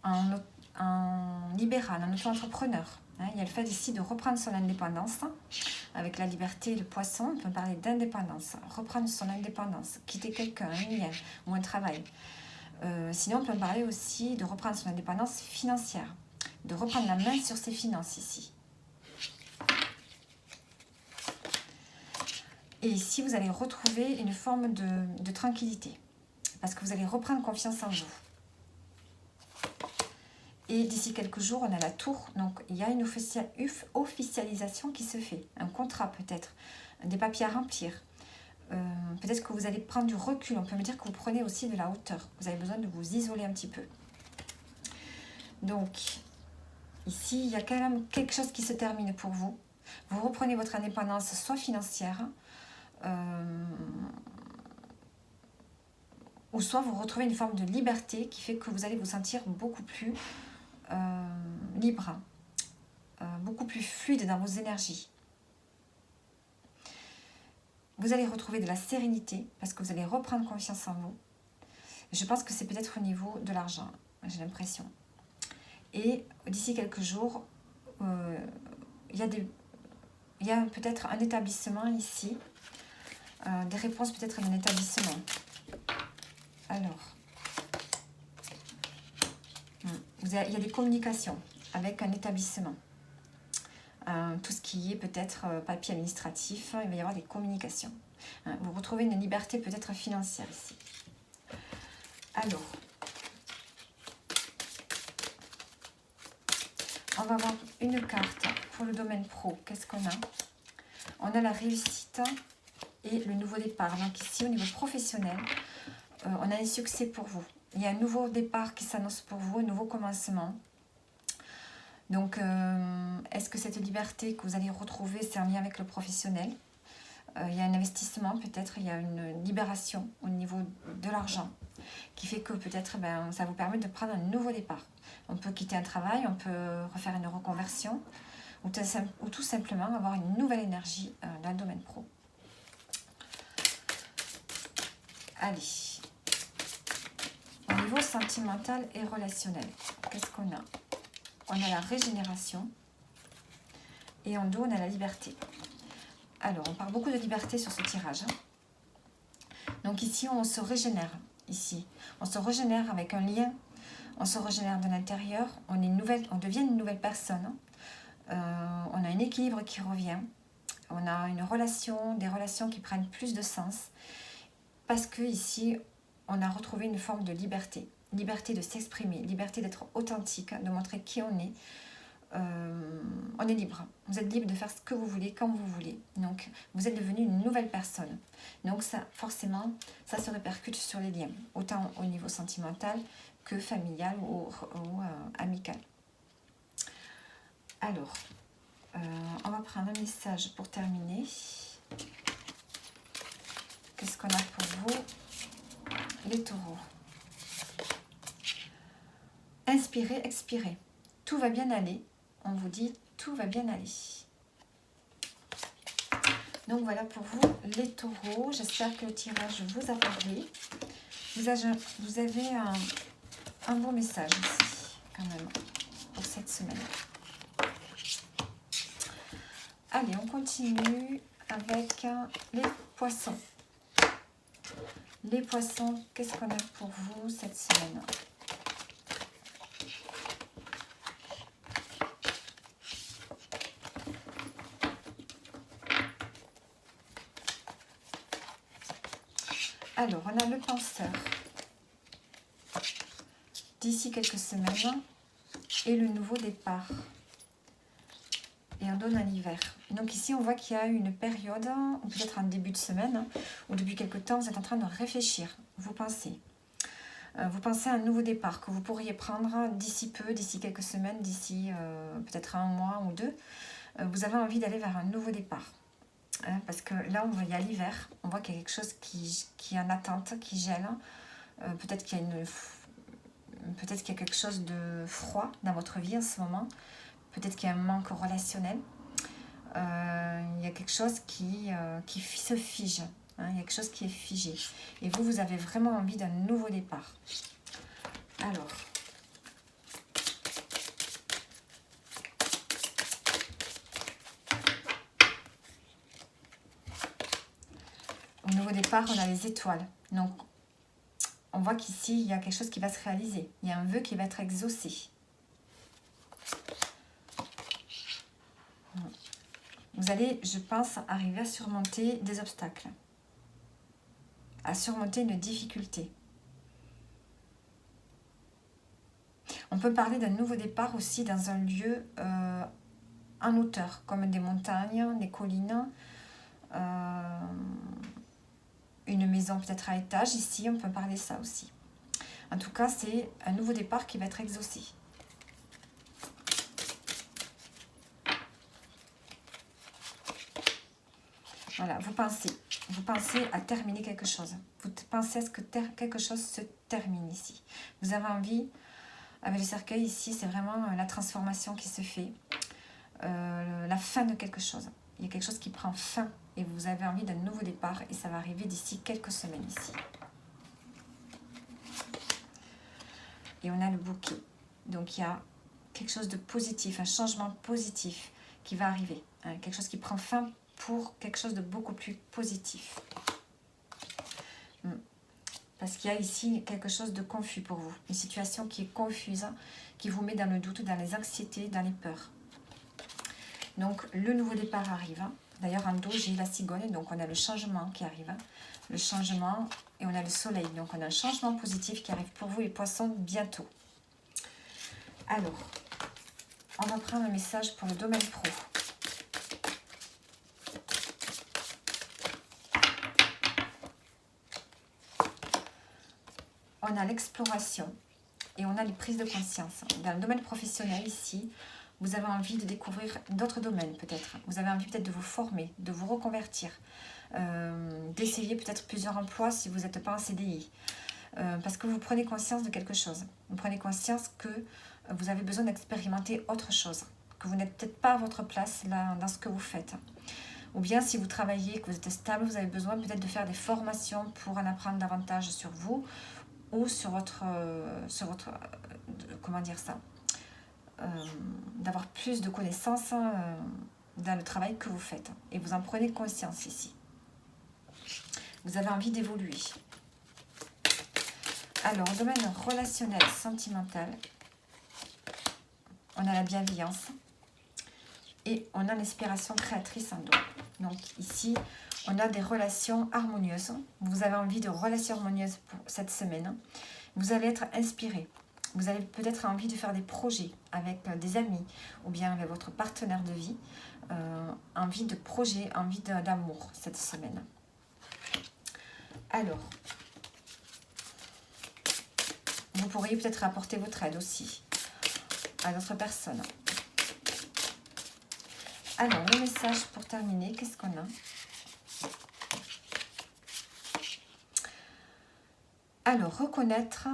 en libéral, en auto-entrepreneur. Hein. Il y a le fait ici de reprendre son indépendance. Avec la liberté, le poisson, on peut parler d'indépendance. Reprendre son indépendance, quitter quelqu'un, un lien ou un travail. Sinon, on peut parler aussi de reprendre son indépendance financière. De reprendre la main sur ses finances ici. Et ici, vous allez retrouver une forme de tranquillité. Parce que vous allez reprendre confiance en vous. Et d'ici quelques jours, on a la tour. Donc, il y a une officialisation qui se fait. Un contrat peut-être. Des papiers à remplir. Peut-être que vous allez prendre du recul. On peut me dire que vous prenez aussi de la hauteur. Vous avez besoin de vous isoler un petit peu. Donc, ici, il y a quand même quelque chose qui se termine pour vous. Vous reprenez votre indépendance, soit financière, ou soit vous retrouvez une forme de liberté qui fait que vous allez vous sentir beaucoup plus libre, beaucoup plus fluide dans vos énergies. Vous allez retrouver de la sérénité parce que vous allez reprendre confiance en vous. Je pense que c'est peut-être au niveau de l'argent, j'ai l'impression. Et d'ici quelques jours, il y a peut-être un établissement ici, des réponses peut-être d'un établissement. Alors, il y a des communications avec un établissement. Tout ce qui est peut-être papier administratif, il va y avoir des communications. Vous retrouvez une liberté peut-être financière ici. Alors, on va avoir une carte pour le domaine pro. Qu'est-ce qu'on a? On a la réussite et le nouveau départ. Donc ici, au niveau professionnel, on a un succès pour vous. Il y a un nouveau départ qui s'annonce pour vous, un nouveau commencement. Donc, est-ce que cette liberté que vous allez retrouver, c'est en lien avec le professionnel? Il y a un investissement, peut-être, il y a une libération au niveau de l'argent qui fait que peut-être ça vous permet de prendre un nouveau départ. On peut quitter un travail, on peut refaire une reconversion ou tout simplement avoir une nouvelle énergie dans le domaine pro. Allez. Au niveau sentimental et relationnel, qu'est-ce qu'on a? On a la régénération et en dos, on a la liberté. Alors, on parle beaucoup de liberté sur ce tirage. Donc ici, on se régénère. Ici, on se régénère avec un lien. On se régénère de l'intérieur, on devient une nouvelle personne. On a un équilibre qui revient. On a des relations qui prennent plus de sens. Parce que ici, on a retrouvé une forme de liberté. Liberté de s'exprimer, liberté d'être authentique, de montrer qui on est. On est libre. Vous êtes libre de faire ce que vous voulez, quand vous voulez. Donc, vous êtes devenu une nouvelle personne. Donc, ça, forcément, ça se répercute sur les liens, autant au niveau sentimental que familial ou amical. Alors, on va prendre un message pour terminer. Qu'est-ce qu'on a pour vous, les taureaux? Inspirez, expirez. Tout va bien aller. On vous dit, tout va bien aller. Donc voilà pour vous, les taureaux. J'espère que le tirage vous a parlé. Vous avez un bon message ici, quand même, pour cette semaine. Allez, on continue avec les poissons. Les poissons, qu'est-ce qu'on a pour vous cette semaine? Alors, on a le penseur. D'ici quelques semaines et le nouveau départ. Et on donne un hiver. Donc ici, on voit qu'il y a une période, ou peut-être un début de semaine, où depuis quelque temps, vous êtes en train de réfléchir. Vous pensez à un nouveau départ que vous pourriez prendre d'ici peu, d'ici quelques semaines, d'ici peut-être un mois ou deux. Vous avez envie d'aller vers un nouveau départ. Parce que là, il y a l'hiver. On voit qu'il y a quelque chose qui est en attente, qui gèle. Peut-être qu'il y a quelque chose de froid dans votre vie en ce moment. Peut-être qu'il y a un manque relationnel. Il y a quelque chose qui se fige. Il y a quelque chose qui est figé. Et vous avez vraiment envie d'un nouveau départ. Alors. Au nouveau départ, on a les étoiles. Donc, on voit qu'ici, il y a quelque chose qui va se réaliser. Il y a un vœu qui va être exaucé. Vous allez, je pense, arriver à surmonter des obstacles. À surmonter une difficulté. On peut parler d'un nouveau départ aussi dans un lieu en hauteur, comme des montagnes, des collines, une maison peut-être à étage. Ici, on peut parler de ça aussi. En tout cas, c'est un nouveau départ qui va être exaucé. Voilà, vous pensez à terminer quelque chose. Vous pensez à ce que quelque chose se termine ici. Vous avez envie, avec le cercueil ici, c'est vraiment la transformation qui se fait. La fin de quelque chose. Il y a quelque chose qui prend fin et vous avez envie d'un nouveau départ et ça va arriver d'ici quelques semaines ici. Et on a le bouquet. Donc il y a quelque chose de positif, un changement positif qui va arriver. Quelque chose qui prend fin pour quelque chose de beaucoup plus positif. Parce qu'il y a ici quelque chose de confus pour vous. Une situation qui est confuse, qui vous met dans le doute, dans les anxiétés, dans les peurs. Donc le nouveau départ arrive. D'ailleurs en dos j'ai la cigogne, donc on a le changement qui arrive. Le changement et on a le soleil. Donc on a un changement positif qui arrive pour vous les poissons bientôt. Alors, on va prendre un message pour le domaine pro. On a l'exploration et on a les prises de conscience. Dans le domaine professionnel ici, vous avez envie de découvrir d'autres domaines peut-être. Vous avez envie peut-être de vous former, de vous reconvertir, d'essayer peut-être plusieurs emplois si vous n'êtes pas en CDI. Parce que vous prenez conscience de quelque chose. Vous prenez conscience que vous avez besoin d'expérimenter autre chose. Que vous n'êtes peut-être pas à votre place là, dans ce que vous faites. Ou bien si vous travaillez, que vous êtes stable, vous avez besoin peut-être de faire des formations pour en apprendre davantage sur vous ou sur votre comment dire ça, d'avoir plus de connaissances dans le travail que vous faites. Et vous en prenez conscience ici. Vous avez envie d'évoluer. Alors, domaine relationnel, sentimental, on a la bienveillance et on a l'inspiration créatrice en dos. Donc ici, on a des relations harmonieuses. Vous avez envie de relations harmonieuses pour cette semaine. Vous allez être inspiré. Vous avez peut-être envie de faire des projets avec des amis ou bien avec votre partenaire de vie. Envie de projet, envie d'amour cette semaine. Alors, vous pourriez peut-être apporter votre aide aussi à d'autres personnes. Alors, le message pour terminer, qu'est-ce qu'on a? Alors, reconnaître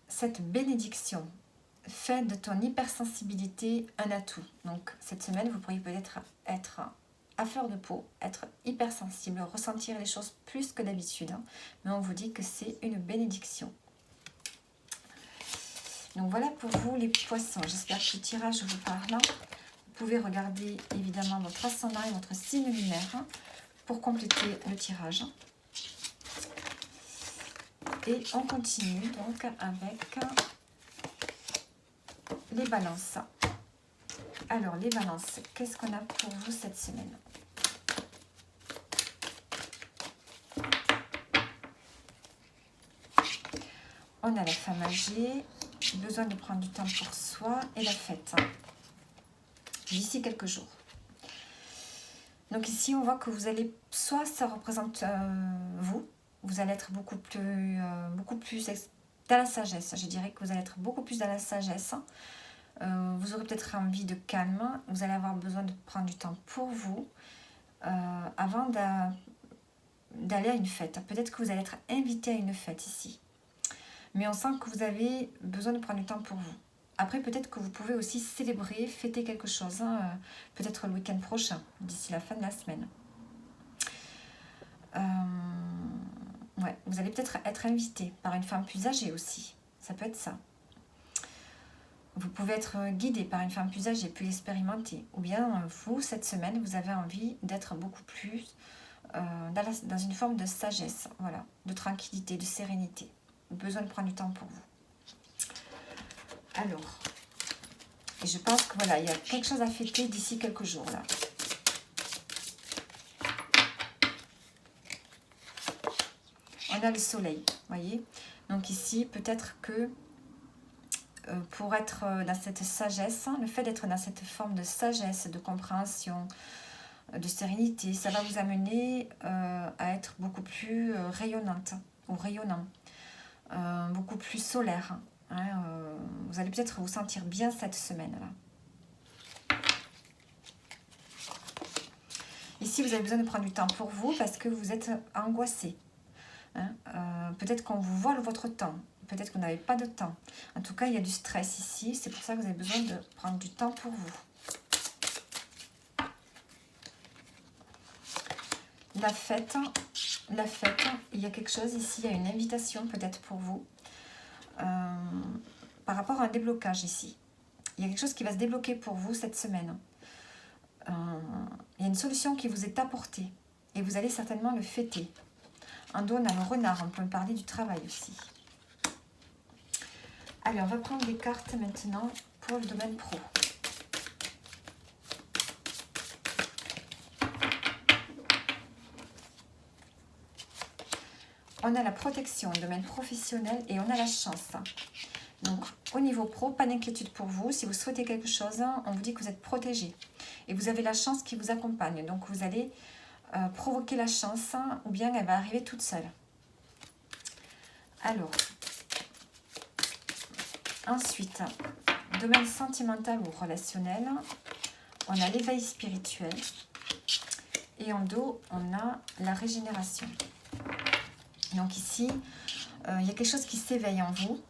cette bénédiction. Fais de ton hypersensibilité un atout. Donc, cette semaine, vous pourriez peut-être être à fleur de peau, être hypersensible, ressentir les choses plus que d'habitude. Mais on vous dit que c'est une bénédiction. Donc, voilà pour vous les poissons. J'espère que le tirage vous parle. Vous pouvez regarder évidemment votre ascendant et votre signe lunaire pour compléter le tirage. Et on continue donc avec les balances. Alors, les balances, qu'est-ce qu'on a pour vous cette semaine? On a la femme âgée, besoin de prendre du temps pour soi et la fête. D'ici quelques jours. Donc ici, on voit que vous allez, soit ça représente vous allez être beaucoup plus dans la sagesse. Je dirais que vous allez être beaucoup plus dans la sagesse. Vous aurez peut-être envie de calme. Vous allez avoir besoin de prendre du temps pour vous avant d'aller à une fête. Peut-être que vous allez être invité à une fête ici. Mais on sent que vous avez besoin de prendre du temps pour vous. Après, peut-être que vous pouvez aussi célébrer, fêter quelque chose. Peut-être le week-end prochain, d'ici la fin de la semaine. Ouais, vous allez peut-être être invité par une femme plus âgée aussi. Ça peut être ça. Vous pouvez être guidé par une femme plus âgée, plus expérimentée. Ou bien, vous, cette semaine, vous avez envie d'être beaucoup plus dans une forme de sagesse, voilà, de tranquillité, de sérénité. Besoin de prendre du temps pour vous. Alors, et je pense que voilà, il y a quelque chose à fêter d'ici quelques jours là. On a le soleil, voyez. Donc ici, peut-être que pour être dans cette sagesse, le fait d'être dans cette forme de sagesse, de compréhension, de sérénité, ça va vous amener à être beaucoup plus rayonnante ou rayonnant, beaucoup plus solaire. Hein, vous allez peut-être vous sentir bien cette semaine-là. Ici, vous avez besoin de prendre du temps pour vous parce que vous êtes angoissé. Hein, peut-être qu'on vous vole votre temps. Peut-être que vous n'avez pas de temps. En tout cas, il y a du stress ici. C'est pour ça que vous avez besoin de prendre du temps pour vous. La fête, il y a quelque chose ici. Il y a une invitation peut-être pour vous. Par rapport à un déblocage ici. Il y a quelque chose qui va se débloquer pour vous cette semaine. Il y a une solution qui vous est apportée. Et vous allez certainement le fêter. En dos, on a le renard. On peut parler du travail aussi. Allez, on va prendre des cartes maintenant pour le domaine pro. On a la protection, le domaine professionnel et on a la chance. Donc, au niveau pro, pas d'inquiétude pour vous. Si vous souhaitez quelque chose, on vous dit que vous êtes protégé. Et vous avez la chance qui vous accompagne. Donc, vous allez provoquer la chance ou bien elle va arriver toute seule. Alors, ensuite, domaine sentimental ou relationnel, on a l'éveil spirituel et en dos, on a la régénération. Donc ici, il y a quelque chose qui s'éveille en vous.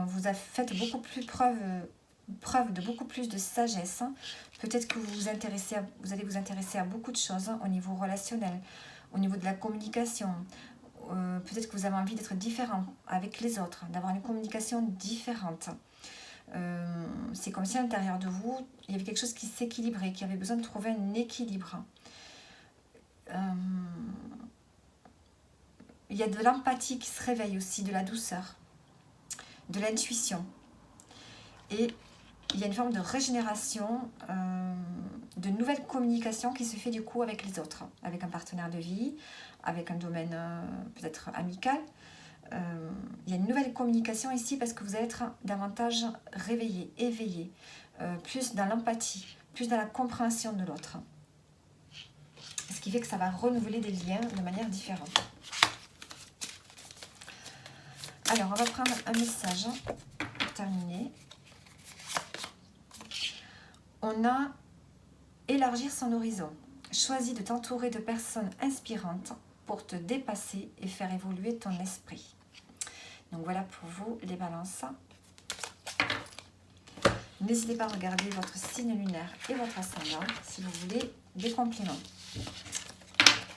Vous avez fait beaucoup plus preuve de beaucoup plus de sagesse. Peut-être que vous allez vous intéresser à beaucoup de choses au niveau relationnel, au niveau de la communication. Peut-être que vous avez envie d'être différent avec les autres, d'avoir une communication différente. C'est comme si à l'intérieur de vous, il y avait quelque chose qui s'équilibrait, qui avait besoin de trouver un équilibre. Il y a de l'empathie qui se réveille aussi, de la douceur. de l'intuition. Et il y a une forme de régénération, de nouvelles communications qui se fait du coup avec les autres, avec un partenaire de vie, avec un domaine peut-être amical. Il y a une nouvelle communication ici parce que vous allez être davantage réveillé, éveillé, plus dans l'empathie, plus dans la compréhension de l'autre. Ce qui fait que ça va renouveler des liens de manière différente. Alors, on va prendre un message pour terminer. On a élargir son horizon. Choisis de t'entourer de personnes inspirantes pour te dépasser et faire évoluer ton esprit. Donc voilà pour vous les balances. N'hésitez pas à regarder votre signe lunaire et votre ascendant si vous voulez des compléments.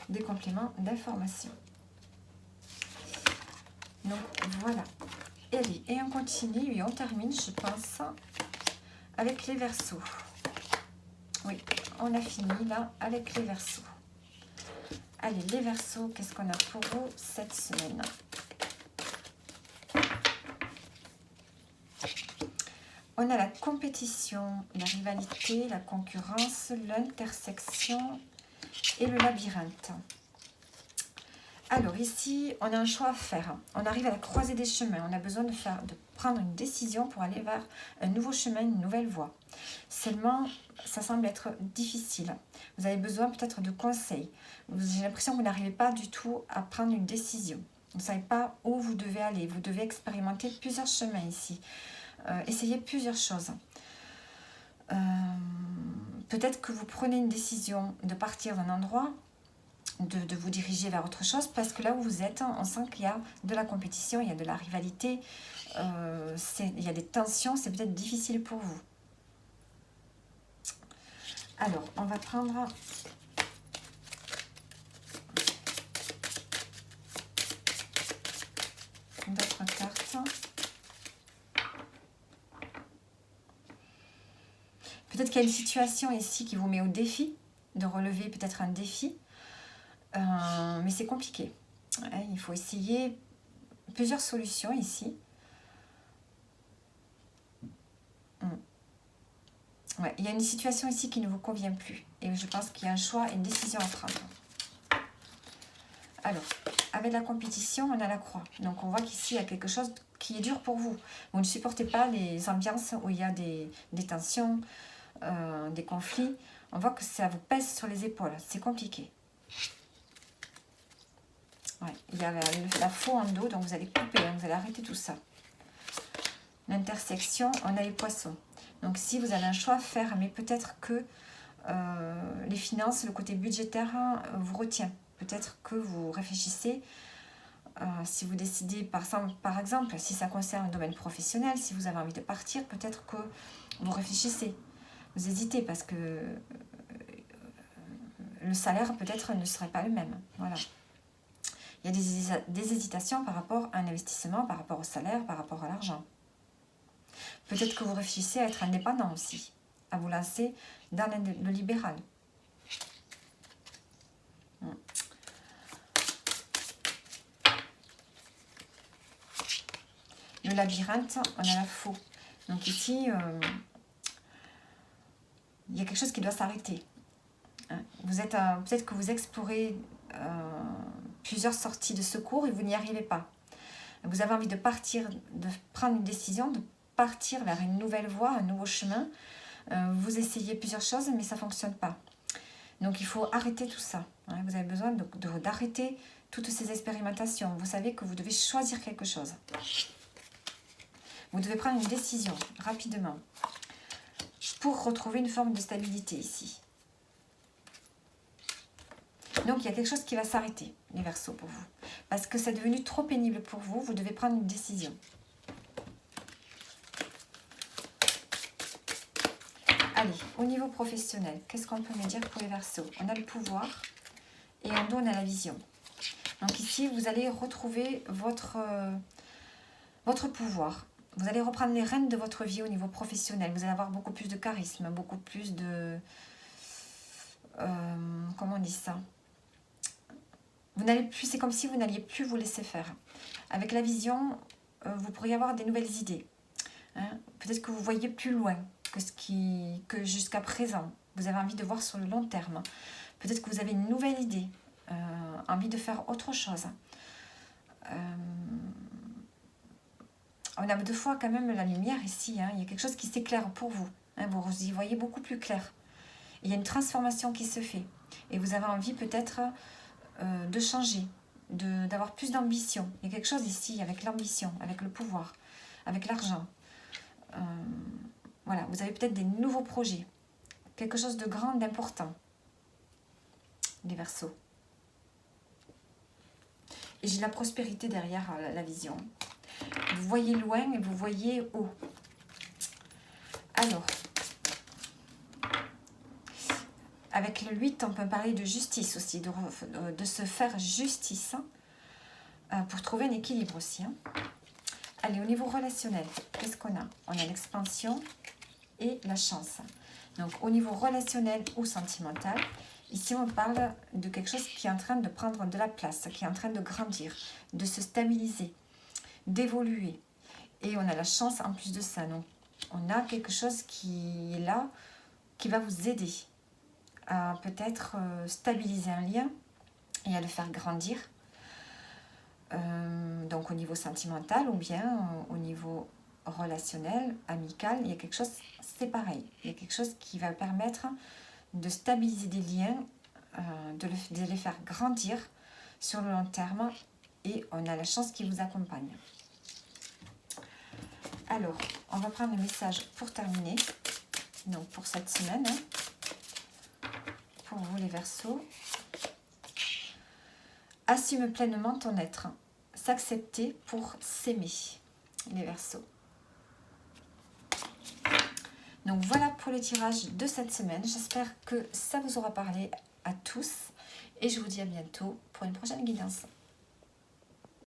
Des compléments d'information. Donc voilà. Et allez, et on continue et on termine, je pense, avec les Verseaux. Oui, on a fini là avec les Verseaux. Allez, les Verseaux, qu'est-ce qu'on a pour vous cette semaine? On a la compétition, la rivalité, la concurrence, l'intersection et le labyrinthe. Alors ici, on a un choix à faire. On arrive à la croisée des chemins. On a besoin de prendre une décision pour aller vers un nouveau chemin, une nouvelle voie. Seulement, ça semble être difficile. Vous avez besoin peut-être de conseils. J'ai l'impression que vous n'arrivez pas du tout à prendre une décision. Vous ne savez pas où vous devez aller. Vous devez expérimenter plusieurs chemins ici. Essayez plusieurs choses. Peut-être que vous prenez une décision de partir d'un endroit, de vous diriger vers autre chose, parce que là où vous êtes, on sent qu'il y a de la compétition, il y a de la rivalité, il y a des tensions, c'est peut-être difficile pour vous. Alors, on va prendre d'autres cartes. Peut-être qu'il y a une situation ici qui vous met au défi, de relever peut-être un défi, mais c'est compliqué. Il faut essayer plusieurs solutions ici. Ouais, il y a une situation ici qui ne vous convient plus. Et je pense qu'il y a un choix et une décision à prendre. Alors, avec la compétition, on a la croix. Donc, on voit qu'ici, il y a quelque chose qui est dur pour vous. Vous ne supportez pas les ambiances où il y a des tensions, des conflits. On voit que ça vous pèse sur les épaules. C'est compliqué. Ouais, il y a la faux en dos, donc vous allez couper, hein, vous allez arrêter tout ça. L'intersection, on a les poissons. Donc, si vous avez un choix à faire, mais peut-être que les finances, le côté budgétaire vous retient. Peut-être que vous réfléchissez, si vous décidez, par exemple, si ça concerne un domaine professionnel, si vous avez envie de partir, peut-être que vous réfléchissez. Vous hésitez parce que le salaire peut-être ne serait pas le même. Voilà. Il y a des hésitations par rapport à un investissement, par rapport au salaire, par rapport à l'argent. Peut-être que vous réfléchissez à être indépendant aussi, à vous lancer dans le libéral. Le labyrinthe, on a la faux. Donc ici, il y a quelque chose qui doit s'arrêter. Vous êtes peut-être que vous explorez plusieurs sorties de secours et vous n'y arrivez pas. Vous avez envie de partir, de prendre une décision, de partir vers une nouvelle voie, un nouveau chemin. Vous essayez plusieurs choses, mais ça ne fonctionne pas. Donc, il faut arrêter tout ça. Vous avez besoin d'arrêter toutes ces expérimentations. Vous savez que vous devez choisir quelque chose. Vous devez prendre une décision rapidement pour retrouver une forme de stabilité ici. Donc, il y a quelque chose qui va s'arrêter, les Verseaux, pour vous. Parce que c'est devenu trop pénible pour vous. Vous devez prendre une décision. Allez, au niveau professionnel, qu'est-ce qu'on peut me dire pour les Verseaux? On a le pouvoir et en dos, on a la vision. Donc ici, vous allez retrouver votre pouvoir. Vous allez reprendre les rênes de votre vie au niveau professionnel. Vous allez avoir beaucoup plus de charisme, beaucoup plus de... comment on dit ça? Vous n'allez plus, c'est comme si vous n'alliez plus vous laisser faire. Avec la vision, vous pourriez avoir des nouvelles idées. Hein. Peut-être que vous voyez plus loin que jusqu'à présent. Vous avez envie de voir sur le long terme. Peut-être que vous avez une nouvelle idée, envie de faire autre chose. On a deux fois quand même la lumière ici. Hein. Il y a quelque chose qui s'éclaire pour vous. Hein. Vous y voyez beaucoup plus clair. Il y a une transformation qui se fait. Et vous avez envie peut-être de changer, d'avoir plus d'ambition. Il y a quelque chose ici avec l'ambition, avec le pouvoir, avec l'argent. Voilà, vous avez peut-être des nouveaux projets. Quelque chose de grand, d'important. Les Verseaux. Et j'ai la prospérité derrière la vision. Vous voyez loin et vous voyez haut. Alors, avec le 8, on peut parler de justice aussi, de se faire justice pour trouver un équilibre aussi. Hein. Allez, au niveau relationnel, qu'est-ce qu'on a? On a l'expansion et la chance. Donc, au niveau relationnel ou sentimental, ici, on parle de quelque chose qui est en train de prendre de la place, qui est en train de grandir, de se stabiliser, d'évoluer. Et on a la chance en plus de ça. Donc, on a quelque chose qui est là, qui va vous aider à peut-être stabiliser un lien et à le faire grandir. Donc, au niveau sentimental ou bien au niveau relationnel, amical, il y a quelque chose, c'est pareil. Il y a quelque chose qui va permettre de stabiliser des liens, de les faire grandir sur le long terme et on a la chance qui vous accompagne. Alors, on va prendre le message pour terminer, donc pour cette semaine, hein, pour vous les Verseaux. Assume pleinement ton être, s'accepter pour s'aimer, les Verseaux. Donc voilà pour le tirage de cette semaine. J'espère que ça vous aura parlé à tous et je vous dis à bientôt pour une prochaine guidance.